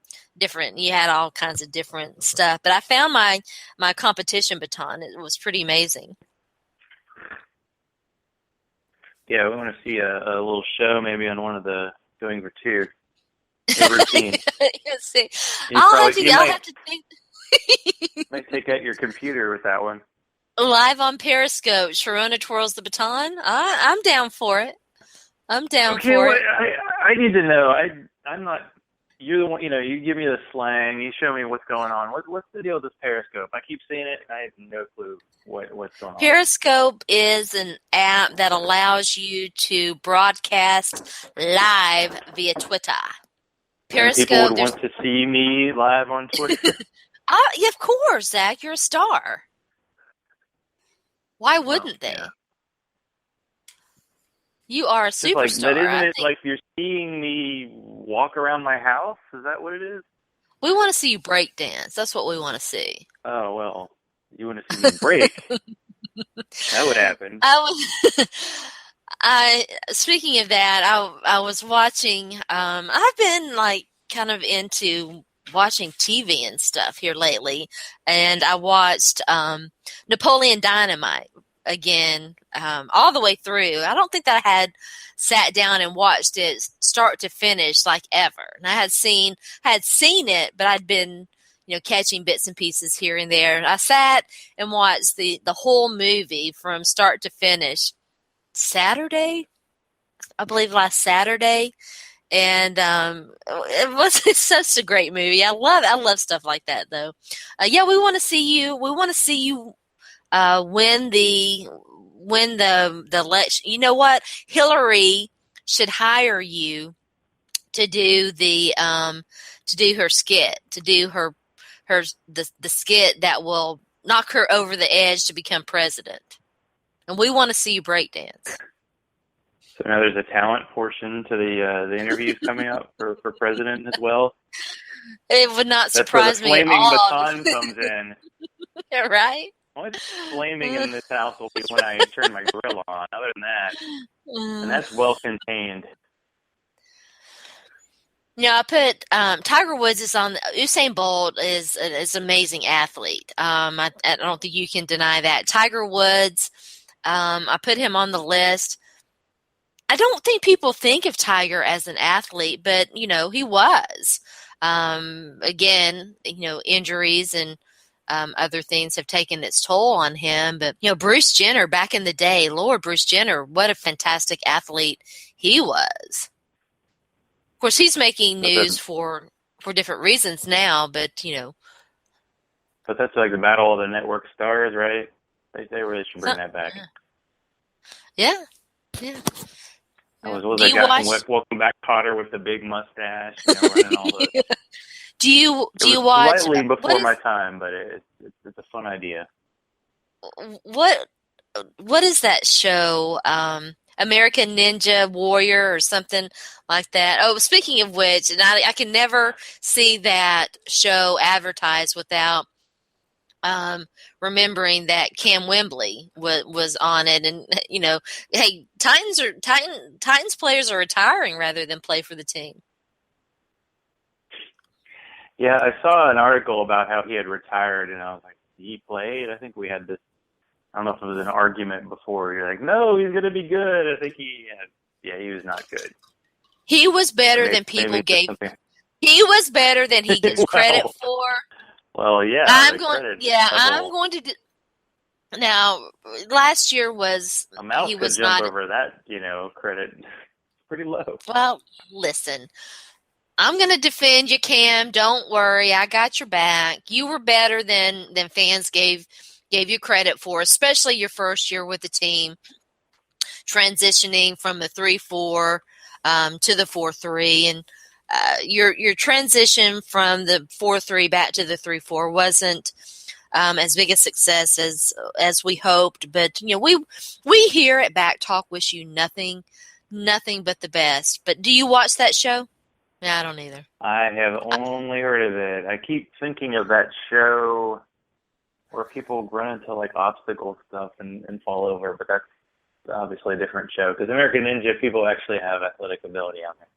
you had all kinds of different stuff. But I found my competition baton. It was pretty amazing. Yeah, we want to see a little show maybe on one of the Going for Two. Routine. I'll have to think. Might take out your computer with that one. Live on Periscope, Sharona twirls the baton. I'm down for it. I'm down for it. I need to know. I'm not. You're the one. You give me the slang. You show me what's going on. What's the deal with this Periscope? I keep seeing it, and I have no clue what's going on. Periscope is an app that allows you to broadcast live via Twitter. Periscope. And people would want to see me live on Twitter. Yeah, of course, Zach. You're a star. Why wouldn't they? Yeah. You are a superstar. But isn't it like you're seeing me walk around my house? Is that what it is? We want to see you break dance. That's what we want to see. Oh, well, you want to see me break? That would happen. Speaking of that, I was watching. I've been kind of into watching TV and stuff here lately, and I watched Napoleon Dynamite again, all the way through. I don't think that I had sat down and watched it start to finish like ever. And I had seen it, but I'd been, catching bits and pieces here and there. I sat and watched the whole movie from start to finish Saturday, I believe last Saturday. And it's such a great movie. I love stuff like that, though. We want to see you. We want to see you win the election. You know what? Hillary should hire you to do her skit, to do the skit that will knock her over the edge to become president. And we want to see you breakdance. So now there's a talent portion to the interviews coming up for president as well. It would not surprise me at all. That's where the flaming baton comes in. Right? Only flaming in this house will be when I turn my grill on. Other than that, and that's well contained. I put Tiger Woods is on. Usain Bolt is an amazing athlete. I don't think you can deny that. Tiger Woods, I put him on the list. I don't think people think of Tiger as an athlete, but, he was. Again, injuries and other things have taken its toll on him. But, Bruce Jenner back in the day, Lord, Bruce Jenner, what a fantastic athlete he was. Of course, he's making news for different reasons now, but, But that's like the battle of the network stars, right? They really should bring that back. Yeah. Was that guy from Welcome Back Kotter with the big mustache, running all the... Do you watch? Slightly before my time, but it's a fun idea. What is that show? American Ninja Warrior or something like that. Oh, speaking of which, and I can never see that show advertised without remembering that Cam Wembley was on it, and hey, Titans players are retiring rather than play for the team. Yeah, I saw an article about how he had retired, and I was like, he played? I think we had this. I don't know if it was an argument before. You're like, no, he's going to be good. I think he was not good. He was better than people gave. He was better than he gets credit for. Well, yeah. I'm going to. Now, last year was he was could jump not over that. Credit pretty low. Well, listen, I'm going to defend you, Cam. Don't worry, I got your back. You were better than fans gave you credit for, especially your first year with the team, transitioning from the 3-4 to the 4-3, and your transition from the 4-3 back to the 3-4 wasn't as big a success as we hoped. But we here at Back Talk wish you nothing but the best. But do you watch that show? No, I don't either. I have only heard of it. I keep thinking of that show where people run into like obstacle stuff and fall over, but that's obviously a different show because American Ninja people actually have athletic ability on there.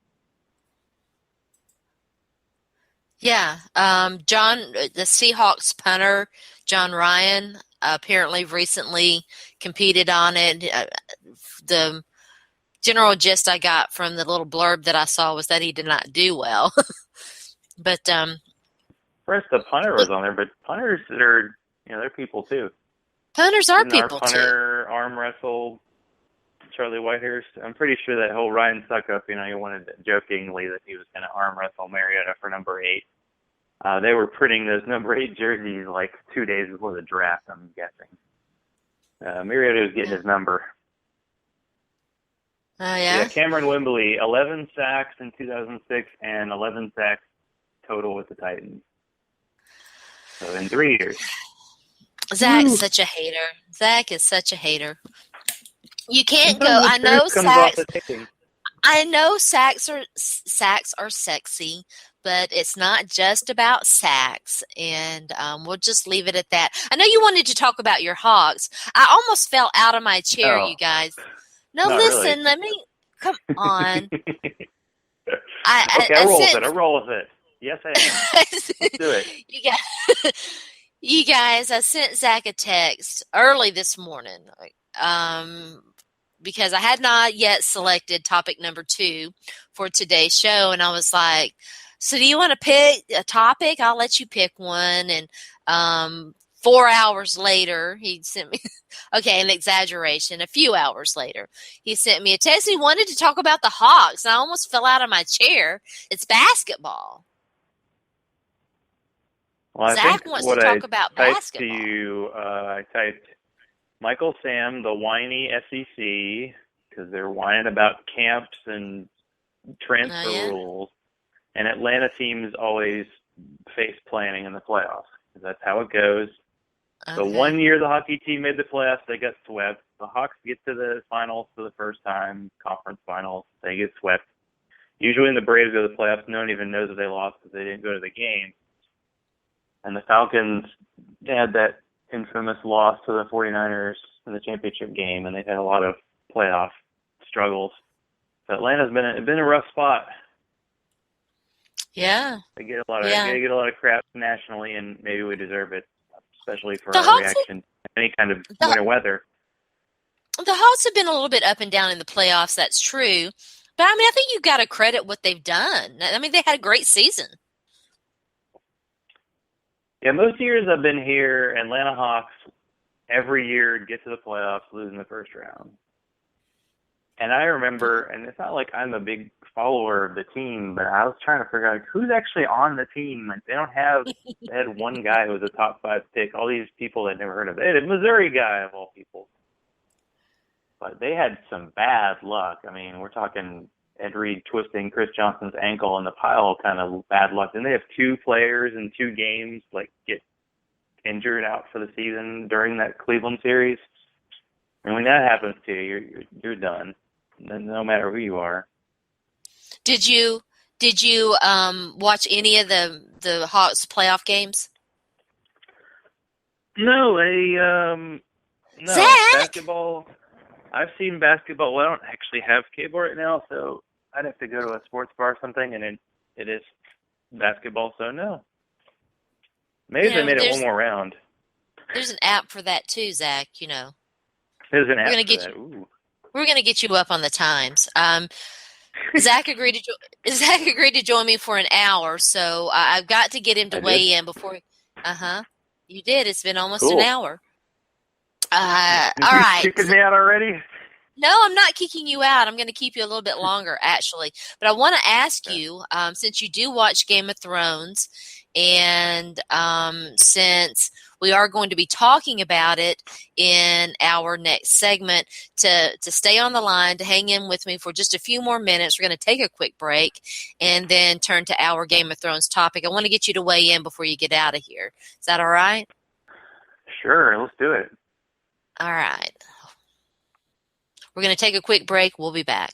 Yeah, the Seahawks punter, John Ryan, apparently recently competed on it. The general gist I got from the little blurb that I saw was that he did not do well. But first, the punter was on there, but punters are, they're people too. Punters are people too. Punter arm wrestle Charlie Whitehurst. I'm pretty sure that whole Ryan Suckup, he wanted jokingly that he was going to arm wrestle Mariota for number 8. They were printing those number 8 jerseys like 2 days before the draft, I'm guessing. Mariota was getting his number. Oh, yeah? Cameron Wembley, 11 sacks in 2006 and 11 sacks total with the Titans. So in 3 years. Zach's such a hater. Zach is such a hater. You can't go. I know sacks are sexy, but it's not just about sacks, and we'll just leave it at that. I know you wanted to talk about your Hawks. I almost fell out of my chair, you guys. No, listen, really. let me come on. I roll with it. Yes, I am. Let's do it. You guys, I sent Zach a text early this morning because I had not yet selected topic number 2 for today's show, and I was like, so do you want to pick a topic? I'll let you pick one. And 4 hours later, he sent me, okay, an exaggeration, a few hours later, he sent me a text. He wanted to talk about the Hawks, and I almost fell out of my chair. It's basketball. Well, Zach wants to talk about basketball. To you, I typed Michael Sam, the whiny SEC, because they're whining about camps and transfer rules. And Atlanta teams always face planning in the playoffs. That's how it goes. Okay. So 1 year the hockey team made the playoffs, they got swept. The Hawks get to the finals for the first time, conference finals, they get swept. Usually when the Braves go to the playoffs, no one even knows that they lost because they didn't go to the game. And the Falcons had that infamous loss to the 49ers in the championship game, and they've had a lot of playoff struggles. So Atlanta's been a rough spot. Yeah. They get a lot of crap nationally, and maybe we deserve it, especially for our reaction to any kind of winter weather. The Hawks have been a little bit up and down in the playoffs, that's true. But, I mean, I think you've got to credit what they've done. I mean, they had a great season. Yeah, most years I've been here, Atlanta Hawks every year get to the playoffs, lose in the first round. And I remember, and it's not like I'm a big follower of the team, but I was trying to figure out who's actually on the team. Like, they had one guy who was a top 5 pick, all these people I'd never heard of. They had a Missouri guy of all people. But they had some bad luck. I mean, we're talking Ed Reed twisting Chris Johnson's ankle in the pile kind of bad luck. Then they have 2 players in 2 games get injured out for the season during that Cleveland series. And when that happens to you, you're done. No matter who you are. Did you watch any of the Hawks playoff games? No, no. Zach? Basketball. I've seen basketball. Well, I don't actually have cable right now, so I'd have to go to a sports bar or something, and it is basketball, so no. Maybe they made it one more round. There's an app for that too, Zach, There's an app for that. Ooh. We're going to get you up on the times. Zach agreed to join me for an hour, so I've got to get him to weigh in before. You did. It's been almost an hour. All right. Kicking me out already? No, I'm not kicking you out. I'm going to keep you a little bit longer, actually. But I want to ask you, since you do watch Game of Thrones, and since we are going to be talking about it in our next segment, to stay on the line, to hang in with me for just a few more minutes. We're going to take a quick break and then turn to our Game of Thrones topic. I want to get you to weigh in before you get out of here. Is that all right? Sure, let's do it. All right. We're going to take a quick break. We'll be back.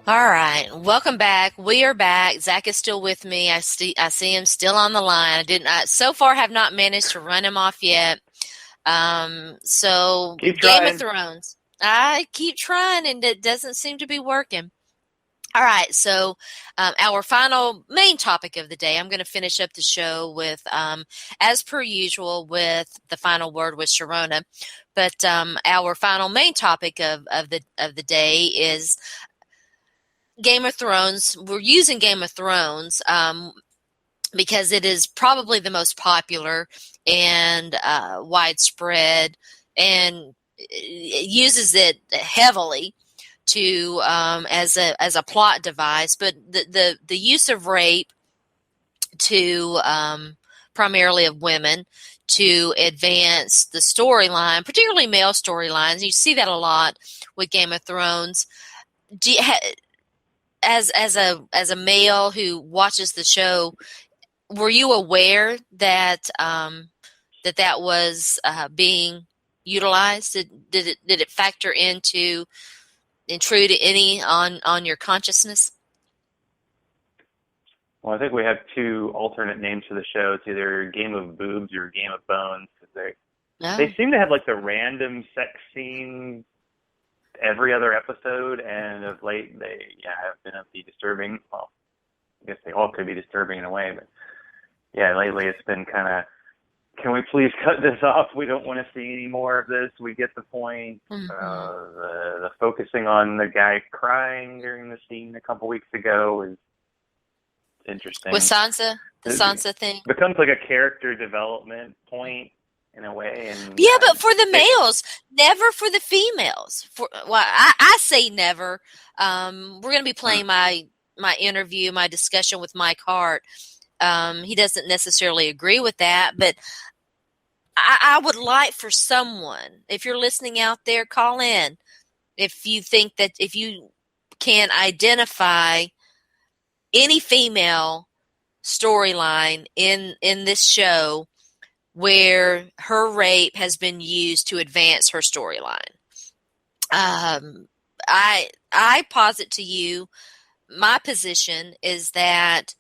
All right, welcome back. We are back. Zach is still with me. I see him still on the line. So far have not managed to run him off yet. So Game of Thrones. I keep trying, and it doesn't seem to be working. All right, so our final main topic of the day, I'm going to finish up the show with, as per usual, with the final word with Sharona. But our final main topic of the day is Game of Thrones. We're using Game of Thrones because it is probably the most popular and widespread, and it uses it heavily to as a plot device. But the use of rape to primarily of women to advance the storyline, particularly male storylines. You see that a lot with Game of Thrones. As a male who watches the show, were you aware that that was being utilized? Did it factor into intrude any on your consciousness? Well, I think we have two alternate names for the show. It's either Game of Boobs or Game of Bones. They seem to have like the random sex scene every other episode, and of late they have been of the disturbing. Well, I guess they all could be disturbing in a way, but yeah, lately it's been kind of, can we please cut this off? We don't want to see any more of this. We get the point. Mm-hmm. The focusing on the guy crying during the scene a couple weeks ago is interesting. With Sansa, the Sansa thing becomes like a character development point in a way. And yeah, but for the males, never for the females. I say never. We're going to be playing my interview, my discussion with Mike Hart. He doesn't necessarily agree with that, but I would like for someone, if you're listening out there, call in. If you think that if you can identify any female storyline in this show where her rape has been used to advance her storyline. I posit to you, my position is that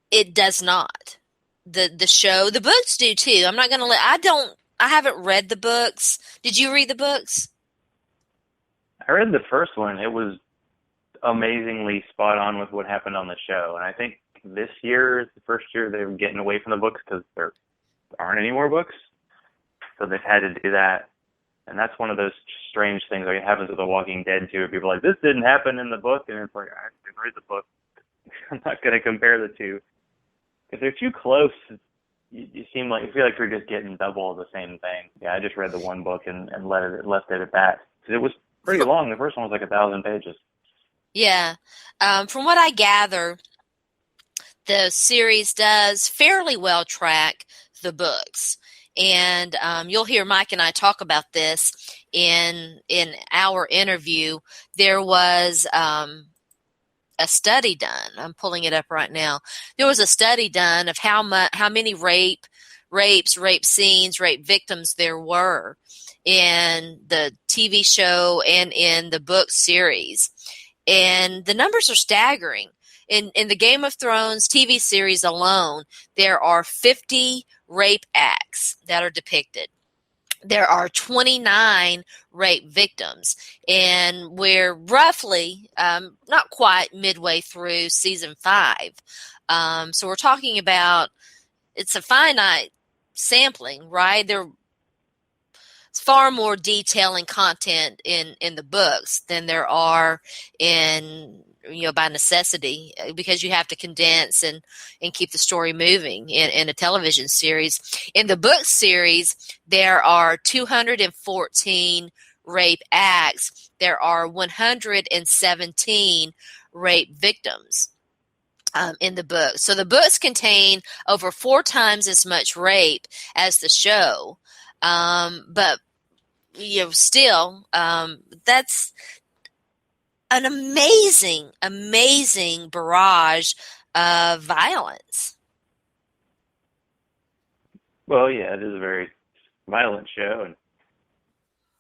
it does not. The show, the books do too. I'm not going to I haven't read the books. Did you read the books? I read the first one. It was amazingly spot on with what happened on the show. And I think this year is the first year they're getting away from the books because there aren't any more books. So they've had to do that. And that's one of those strange things like it happens with The Walking Dead too. People are like, this didn't happen in the book. And it's like, I didn't read the book. I'm not going to compare the two. If they're too close, you feel like you're just getting double the same thing. Yeah, I just read the one book and left it at that. Because it was pretty long. The first one was like 1,000 pages. Yeah. From what I gather, the series does fairly well track the books. And you'll hear Mike and I talk about this in our interview. There was a study done. I'm pulling it up right now. There was a study done of how many rapes, rape scenes, rape victims there were in the TV show and in the book series. And the numbers are staggering. In the Game of Thrones TV series alone, there are 50 rape acts that are depicted. There are 29 rape victims, and we're roughly not quite midway through season 5. So we're talking about, it's a finite sampling, right? There's far more detail and content in the books than there are in, by necessity, because you have to condense and keep the story moving in a television series. In the book series, there are 214 rape acts. There are 117 rape victims in the book. So the books contain over 4 times as much rape as the show. But still, that's an amazing barrage of violence. Well, yeah, it is a very violent show, and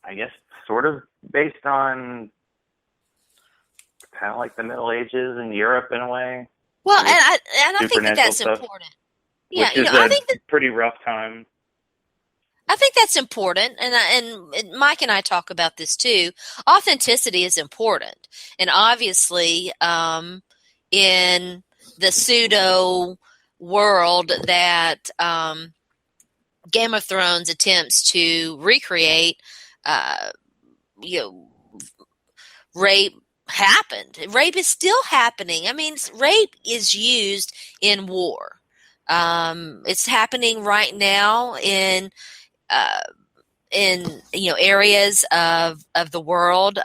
I guess sort of based on kind of like the Middle Ages in Europe in a way. Well, and I think that's stuff, important. Yeah, which is I think a pretty rough time. I think that's important, and Mike and I talk about this too. Authenticity is important, and obviously, in the pseudo world that Game of Thrones attempts to recreate, rape happened. Rape is still happening. I mean, rape is used in war. It's happening right now in areas of the world.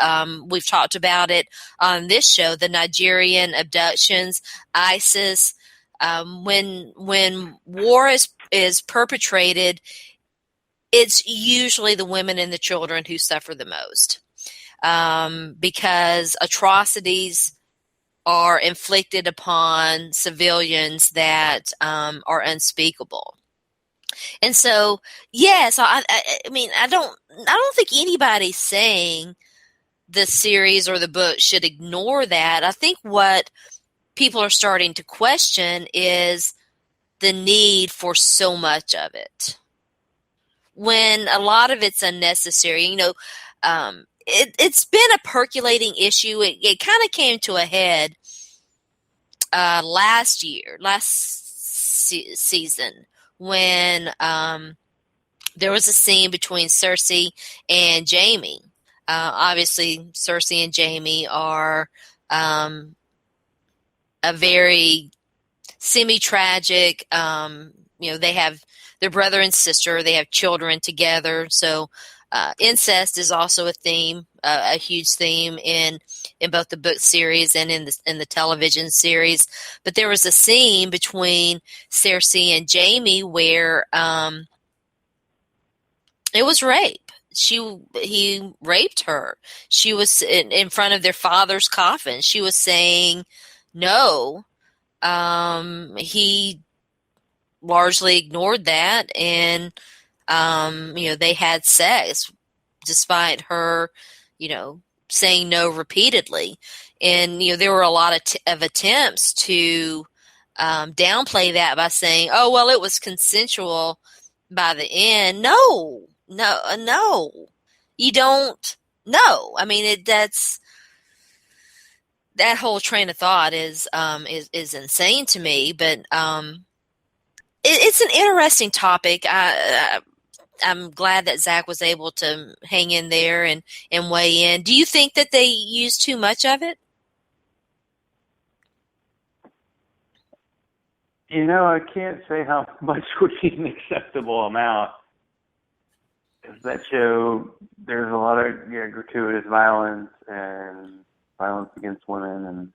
We've talked about it on this show, the Nigerian abductions, ISIS. When war is perpetrated, it's usually the women and the children who suffer the most, because atrocities are inflicted upon civilians that are unspeakable. And so, yes, I mean, I don't think anybody's saying the series or the book should ignore that. I think what people are starting to question is the need for so much of it, when a lot of it's unnecessary. It's been a percolating issue. It kind of came to a head last season, when there was a scene between Cersei and Jaime. Obviously, Cersei and Jaime are a very semi-tragic. They have their brother and sister. They have children together. So incest is also a theme, a huge theme in both the book series and in the television series. But there was a scene between Cersei and Jaime where it was rape. He raped her. She was in front of their father's coffin. She was saying no. He largely ignored that, and they had sex despite her, saying no repeatedly. And there were a lot of attempts to downplay that by saying, "Oh, well, it was consensual by the end." No, you don't. No, I mean that's. That whole train of thought is insane to me, but it's an interesting topic. I'm glad that Zach was able to hang in there and weigh in. Do you think that they use too much of it? I can't say how much would be an acceptable amount. Because that show, there's a lot of gratuitous violence and violence against women, and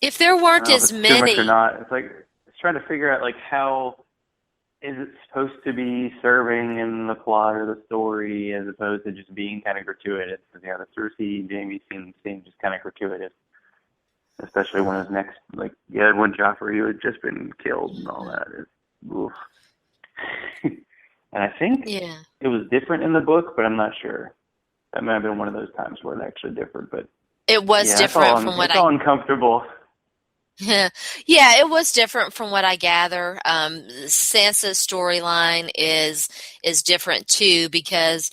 if there weren't as many, too much or not, it's like it's trying to figure out how is it supposed to be serving in the plot or the story as opposed to just being kind of gratuitous. Because the Cersei Jaime scene seemed just kind of gratuitous, especially when his next when Joffrey, who had just been killed and all that is oof. And I think it was different in the book, but I'm not sure. That might have been one of those times where it actually differed, but it was different from what it's all uncomfortable. Yeah, it was different from what I gather. Sansa's storyline is different too, because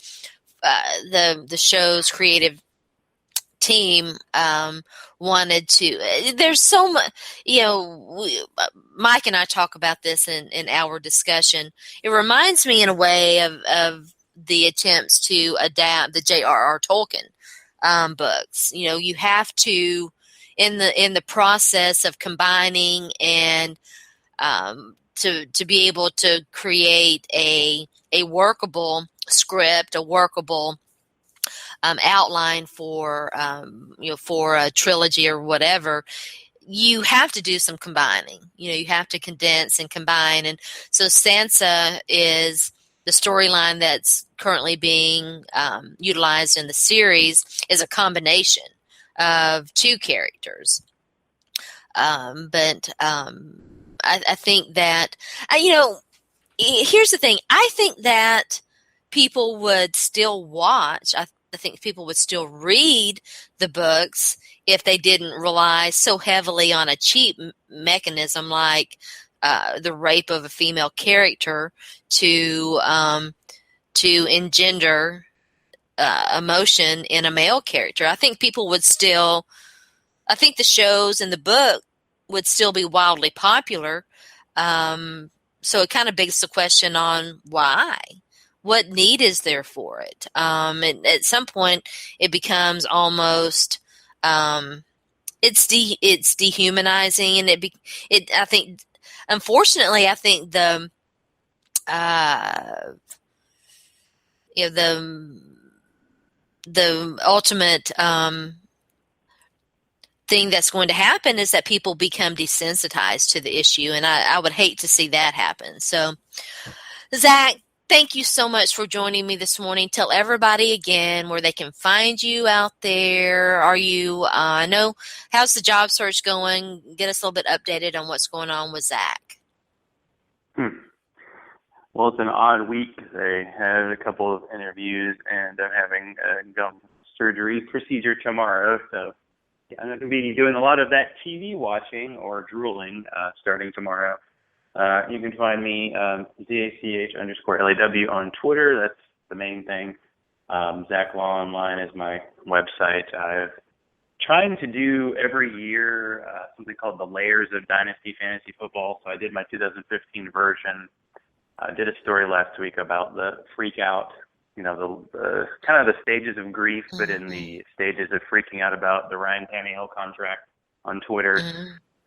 the show's creative team wanted to. There's so much, Mike and I talk about this in our discussion. It reminds me in a way of the attempts to adapt the J.R.R. Tolkien books. You have to, in the process of combining and to be able to create a workable script, a workable outline for a trilogy or whatever, you have to do some combining. You have to condense and combine. And so Sansa is the storyline that's currently being utilized in the series is a combination of two characters. But I think that, here's the thing. I think that people would still watch. I think people would still read the books if they didn't rely so heavily on a cheap mechanism like the rape of a female character to engender emotion in a male character. I think people would still. I think the shows and the book would still be wildly popular. So it kind of begs the question on why. What need is there for it? And at some point, it becomes almost it's dehumanizing, and I think, unfortunately, I think the ultimate thing that's going to happen is that people become desensitized to the issue, and I would hate to see that happen. So, Zach, thank you so much for joining me this morning. Tell everybody again where they can find you out there. Are you, how's the job search going? Get us a little bit updated on what's going on with Zach. Well, it's an odd week. I had a couple of interviews, and I'm having a gum surgery procedure tomorrow. So yeah, I'm going to be doing a lot of that TV watching or drooling starting tomorrow. You can find me ZACH_LAW on Twitter. That's the main thing. Zach Law Online is my website. I've trying to do every year something called the Layers of Dynasty Fantasy Football. So I did my 2015 version. I did a story last week about the freak out, the kind of the stages of grief, but in the stages of freaking out about the Ryan Tannehill contract on Twitter,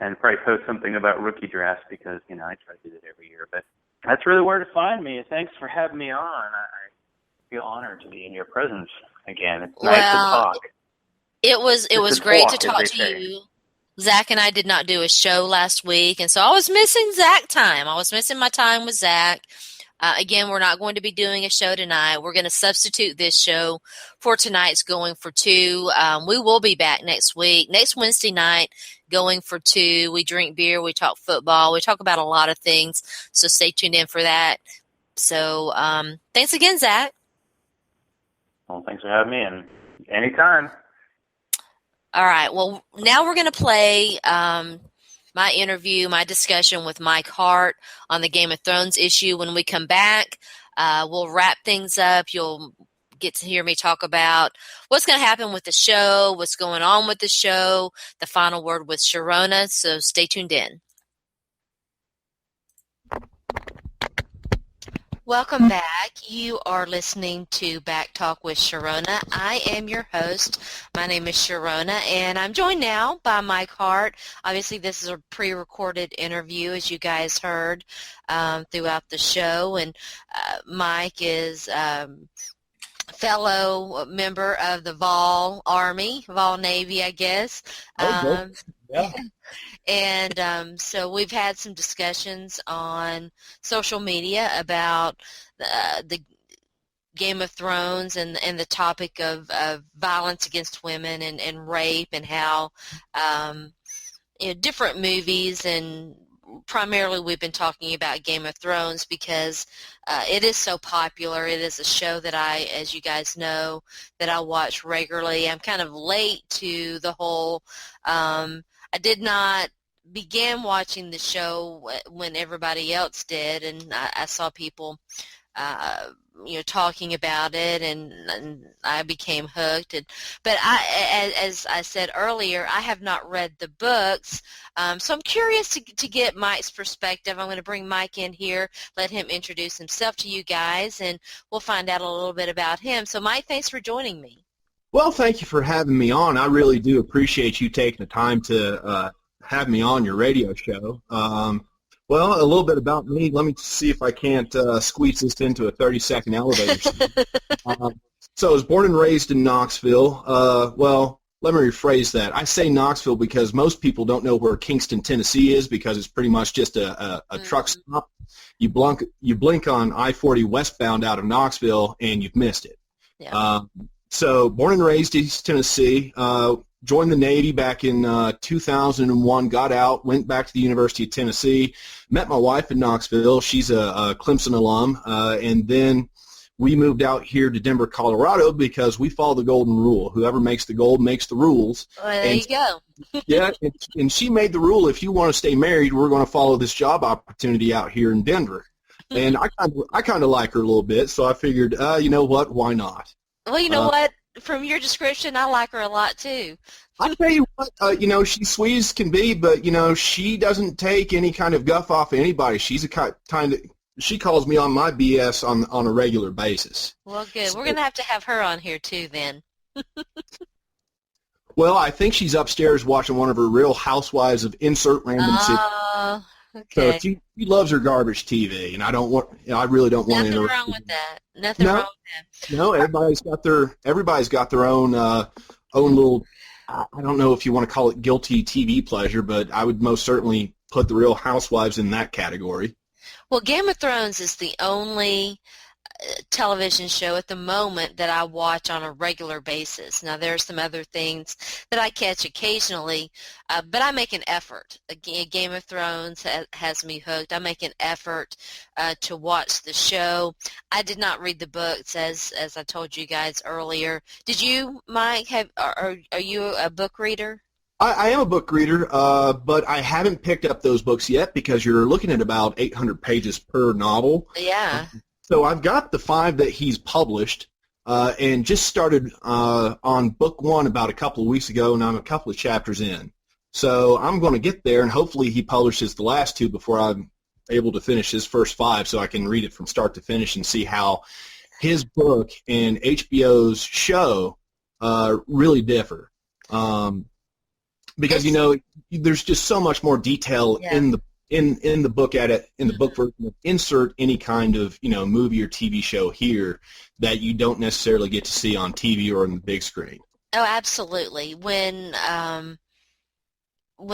and probably post something about rookie drafts because, I try to do that every year. But that's really where to find me. Thanks for having me on. I feel honored to be in your presence again. It's nice to talk. It was great to talk to you. Zach and I did not do a show last week, and so I was missing Zach time. I was missing my time with Zach. Again, we're not going to be doing a show tonight. We're going to substitute this show for tonight's Going for Two. We will be back next week, next Wednesday night, Going for Two. We drink beer, we talk football, we talk about a lot of things, so stay tuned in for that. So thanks again, Zach. Well, thanks for having me, and anytime. All right. Well, now we're going to play my interview, my discussion with Mike Hart on the Game of Thrones issue. When we come back, we'll wrap things up. You'll get to hear me talk about what's going to happen with the show, what's going on with the show, the final word with Sharona. So stay tuned in. Welcome back. You are listening to Back Talk with Sharona. I am your host. My name is Sharona, and I'm joined now by Mike Hart. Obviously, this is a pre-recorded interview, as you guys heard throughout the show. And Mike is fellow member of the Vol Army, Vol Navy, I guess. Yeah. And so we've had some discussions on social media about the Game of Thrones and the topic of violence against women and rape, and how different movies, and primarily we've been talking about Game of Thrones because it is so popular. It is a show that as you guys know, that I watch regularly. I'm kind of late to the whole I did not begin watching the show when everybody else did, and I saw people talking about it, and I became hooked. But as I said earlier, I have not read the books, so I'm curious to get Mike's perspective. I'm going to bring Mike in here, let him introduce himself to you guys, and we'll find out a little bit about him. So Mike, thanks for joining me. Well, thank you for having me on. I really do appreciate you taking the time to have me on your radio show. Well, a little bit about me. Let me see if I can't squeeze this into a 30-second elevator scene. So I was born and raised in Knoxville. Well, let me rephrase that. I say Knoxville because most people don't know where Kingston, Tennessee is, because it's pretty much just a truck stop. You blink on I-40 westbound out of Knoxville, and you've missed it. Yeah. So born and raised East Tennessee, joined the Navy back in 2001, got out, went back to the University of Tennessee, met my wife in Knoxville. She's a Clemson alum, and then we moved out here to Denver, Colorado, because we follow the golden rule. Whoever makes the gold makes the rules. Well, there you go. Yeah, and she made the rule, if you want to stay married, we're going to follow this job opportunity out here in Denver. And I kind of like her a little bit, so I figured, you know what, why not? Well, you know what? From your description, I like her a lot, too. I tell you what, she's sweet as can be, but, she doesn't take any kind of guff off of anybody. She's a kind of, she calls me on my BS on a regular basis. Well, good. We're going to have her on here, too, then. Well, I think she's upstairs watching one of her Real Housewives of insert random city. Okay. So she loves her garbage TV, and I really don't want to Nothing interrupt. wrong with that. Nothing wrong with that. No, everybody's got their own little. I don't know if you want to call it guilty TV pleasure, but I would most certainly put the Real Housewives in that category. Well, Game of Thrones is the only television show at the moment that I watch on a regular basis. Now, there are some other things that I catch occasionally, but I make an effort. Game of Thrones has me hooked. I make an effort to watch the show. I did not read the books, as I told you guys earlier. Did you, Mike? Are you a book reader? I am a book reader, but I haven't picked up those books yet because you're looking at about 800 pages per novel. Yeah. So I've got the 5 that he's published, and just started on book 1 about a couple of weeks ago, and I'm a couple of chapters in. So I'm going to get there, and hopefully he publishes the last 2 before I'm able to finish his first 5, so I can read it from start to finish and see how his book and HBO's show really differ. Because there's just so much more detail in the book in the book version. Insert any kind of movie or TV show here that you don't necessarily get to see on TV or on the big screen. Oh, absolutely. When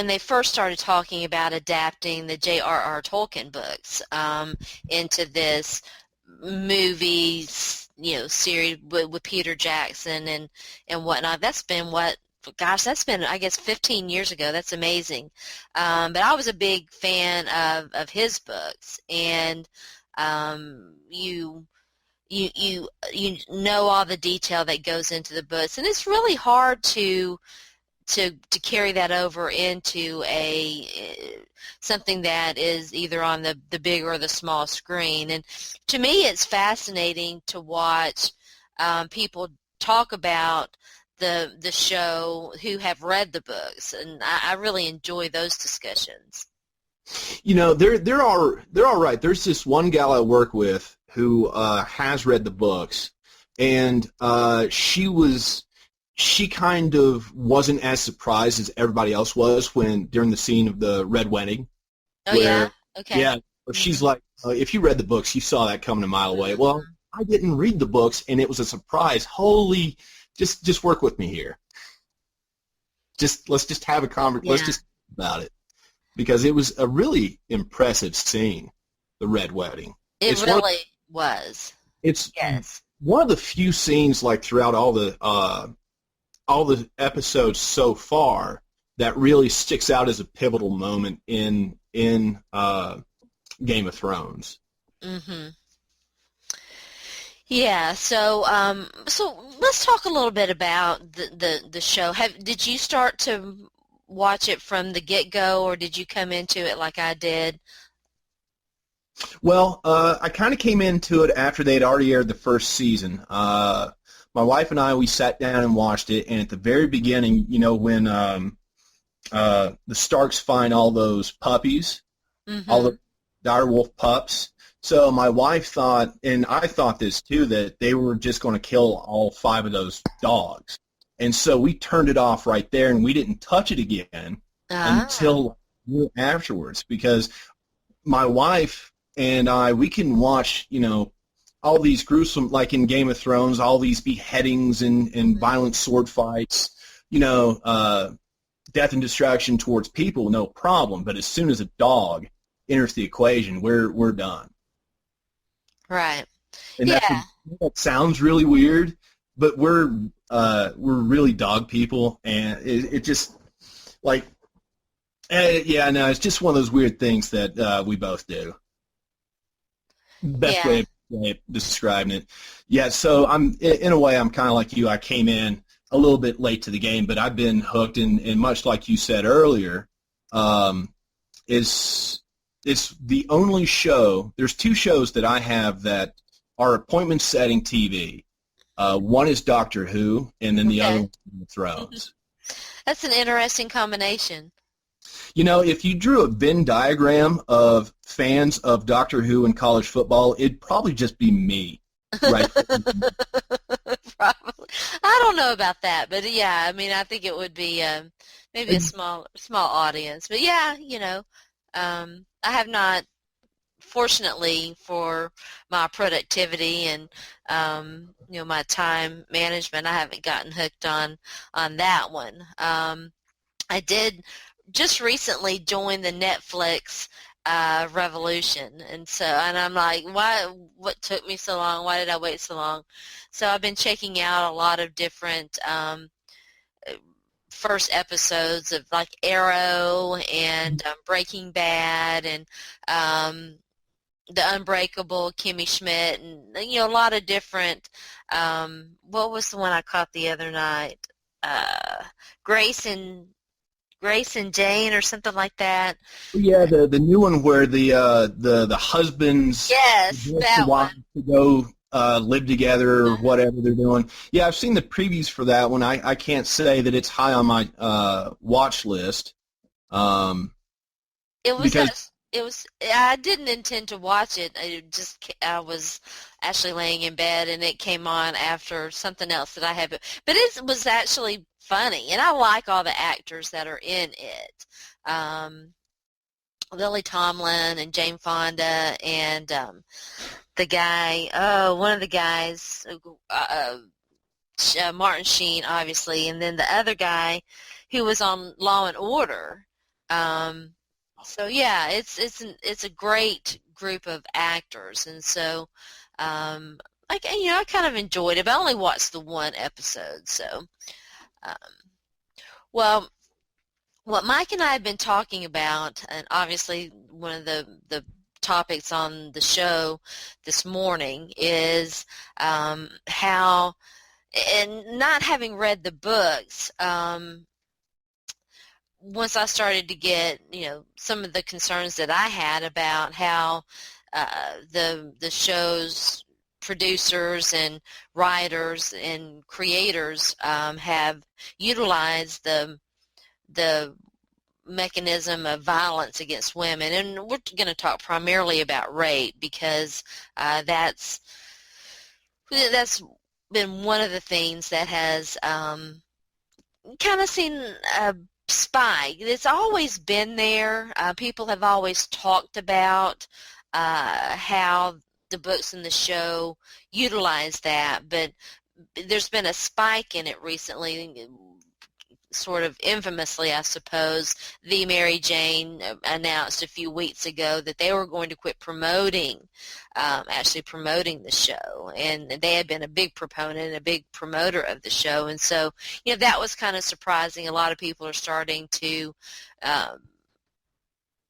they first started talking about adapting the J.R.R. Tolkien books into this movie, series with Peter Jackson and whatnot, that's been I guess 15 years ago. That's amazing. But I was a big fan of his books, and you know all the detail that goes into the books, and it's really hard to carry that over into something that is either on the big or the small screen. And to me, it's fascinating to watch people talk about the show who have read the books, and I really enjoy those discussions. They're all right. There's this one gal I work with who has read the books, and she kind of wasn't as surprised as everybody else was during the scene of the Red Wedding. Oh, yeah? Okay. Yeah, she's like, if you read the books, you saw that coming a mile away. Mm-hmm. Well, I didn't read the books, and it was a surprise. Holy, just work with me here. Let's just have a conversation. Yeah. Let's just talk about it, because it was a really impressive scene, the Red Wedding. It really was. It's yes. One of the few scenes, like throughout all the episodes so far, that really sticks out as a pivotal moment in Game of Thrones. Mm-hmm. Yeah, so let's talk a little bit about the show. Did you start to watch it from the get-go, or did you come into it like I did? Well, I kind of came into it after they had already aired the first season. My wife and I, we sat down and watched it, and at the very beginning, when the Starks find all those puppies, mm-hmm. all the direwolf pups. So my wife thought, and I thought this too, that they were just going to kill all 5 of those dogs. And so we turned it off right there, and we didn't touch it again until afterwards, because my wife and I, we can watch, all these gruesome, like in Game of Thrones, all these beheadings and violent sword fights, death and destruction towards people, no problem. But as soon as a dog enters the equation, we're done. Right. And that sounds really weird, but we're really dog people, and it just it's just one of those weird things that we both do. Best way of describing it. Yeah, so in a way I'm kind of like you. I came in a little bit late to the game, but I've been hooked, and much like you said earlier, it's the only show. There's 2 shows that I have that are appointment-setting TV. One is Doctor Who, and then the other one is Game of Thrones. That's an interesting combination. If you drew a Venn diagram of fans of Doctor Who and college football, it'd probably just be me. Right? Probably. I don't know about that, but yeah, I mean, I think it would be maybe a small audience. But yeah, I have not, fortunately for my productivity and my time management, I haven't gotten hooked on that one. I did just recently join the Netflix Revolution. And I'm like, what took me so long? Why did I wait so long? So I've been checking out a lot of different first episodes of like Arrow and Breaking Bad and The Unbreakable, Kimmy Schmidt, and a lot of different. What was the one I caught the other night? Grace and Jane or something like that. Yeah, the new one where the husbands Yes, divorce that the wives one. to go live together or whatever they're doing. Yeah, I've seen the previews for that one. I can't say that it's high on my watch list. It was Because it was. I didn't intend to watch it. I was actually laying in bed and it came on after something else that I had. But it was actually funny, and I like all the actors that are in it. Lily Tomlin and Jane Fonda and the guy. Oh, one of the guys. Martin Sheen, obviously, and then the other guy who was on Law and Order. So yeah, it's a great group of actors, and so I kind of enjoyed it. But I only watched the one episode, so um, well, what Mike and I have been talking about, and obviously one of the topics on the show this morning is how, and not having read the books, once I started to get, some of the concerns that I had about how the show's producers and writers and creators have utilized the mechanism of violence against women, and we're going to talk primarily about rape because that's been one of the things that has kind of seen a spike. It's always been there. People have always talked about how the books and the show utilize that, but there's been a spike in it recently, sort of infamously, I suppose. The Mary Jane announced a few weeks ago that they were going to quit actually promoting the show, and they had been a big proponent, a big promoter of the show, and so that was kind of surprising. A lot of people are starting to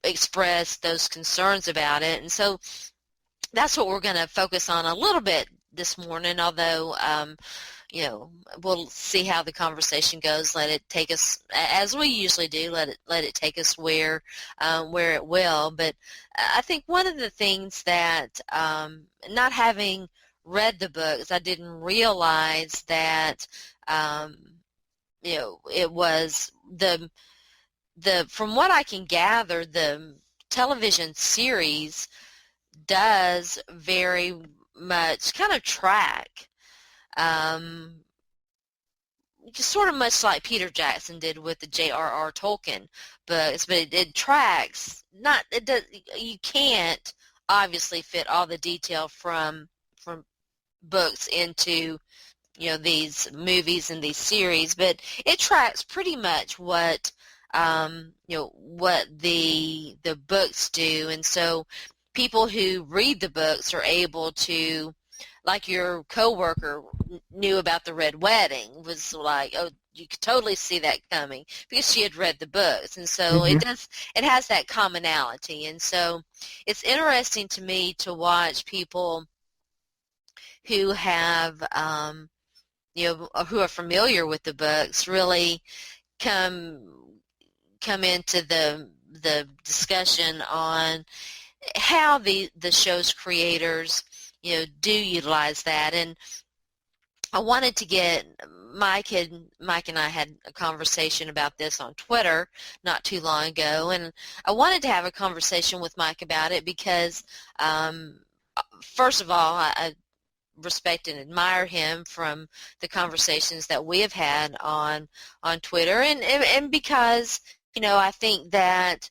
express those concerns about it, and so that's what we're going to focus on a little bit this morning, although we'll see how the conversation goes. Let it take us, as we usually do, let it take us where it will. But I think one of the things that, not having read the books, I didn't realize that it was from what I can gather, the television series does very much kind of track, just sort of much like Peter Jackson did with the J.R.R. Tolkien books, but it tracks. You can't obviously fit all the detail from books into these movies and these series, but it tracks pretty much what what the books do, and so people who read the books are able to, like your coworker knew about the Red Wedding, was like, oh, you could totally see that coming because she had read the books, and so it has that commonality, and so it's interesting to me to watch people who have who are familiar with the books really come into the discussion on how the show's creators do utilize that. And I wanted to get Mike and I had a conversation about this on Twitter not too long ago, and I wanted to have a conversation with Mike about it because first of all, I respect and admire him from the conversations that we have had on Twitter, and because I think that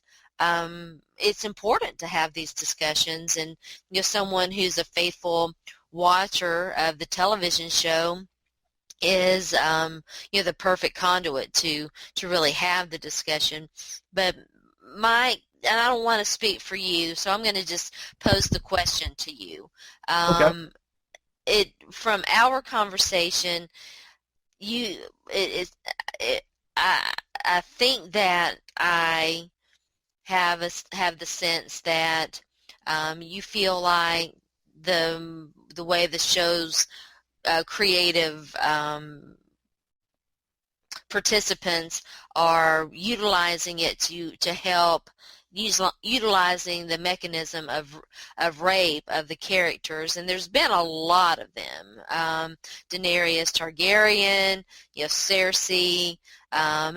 it's important to have these discussions, and someone who's a faithful watcher of the television show is the perfect conduit to really have the discussion. But Mike and I don't want to speak for you, so I'm going to just pose the question to you. Okay. From our conversation, I think that I have the sense that you feel like the way the show's creative participants are utilizing it to help, utilizing the mechanism of rape of the characters, and there's been a lot of them. Daenerys Targaryen, you have Cersei, and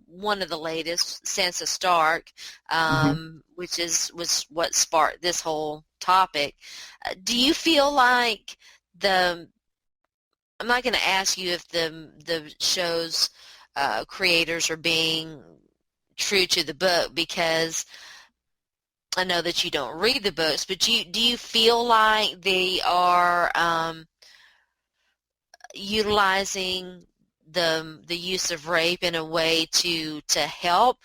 one of the latest, Sansa Stark, which was what sparked this whole topic. Do you feel like I'm not going to ask you if the show's creators are being true to the book, because I know that you don't read the books, but do you feel like they are utilizing the use of rape in a way to help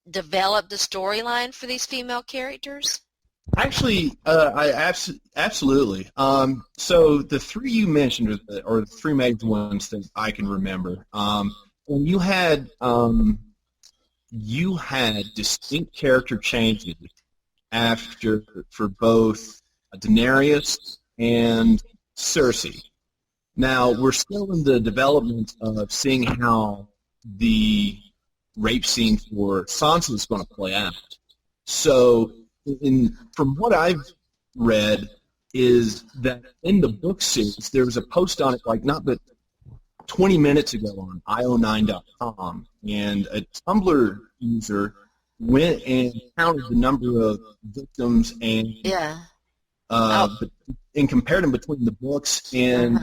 develop the storyline for these female characters? Actually, absolutely. So the three you mentioned, or the three major ones that I can remember, when you had distinct character changes for both Daenerys and Cersei. Now, we're still in the development of seeing how the rape scene for Sansa is going to play out. So, from what I've read, is that in the book series, there was a post on it, not but 20 minutes ago on io9.com, and a Tumblr user went and counted the number of victims and and compared them between the books and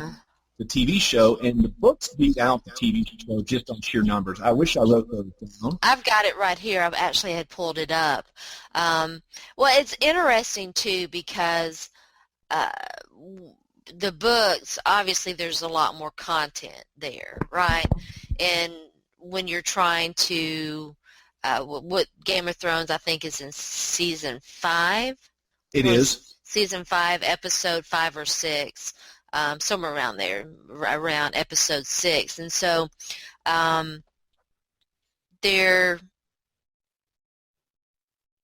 the TV show, and the books beat out the TV show just on sheer numbers. I wish I wrote those down. I've got it right here. I've actually had pulled it up. Well, it's interesting, too, because the books, obviously there's a lot more content there, right? And when you're trying to, what Game of Thrones, I think, is in season 5. It is. Season 5, episode 5 or 6. Somewhere around there, around episode 6. And so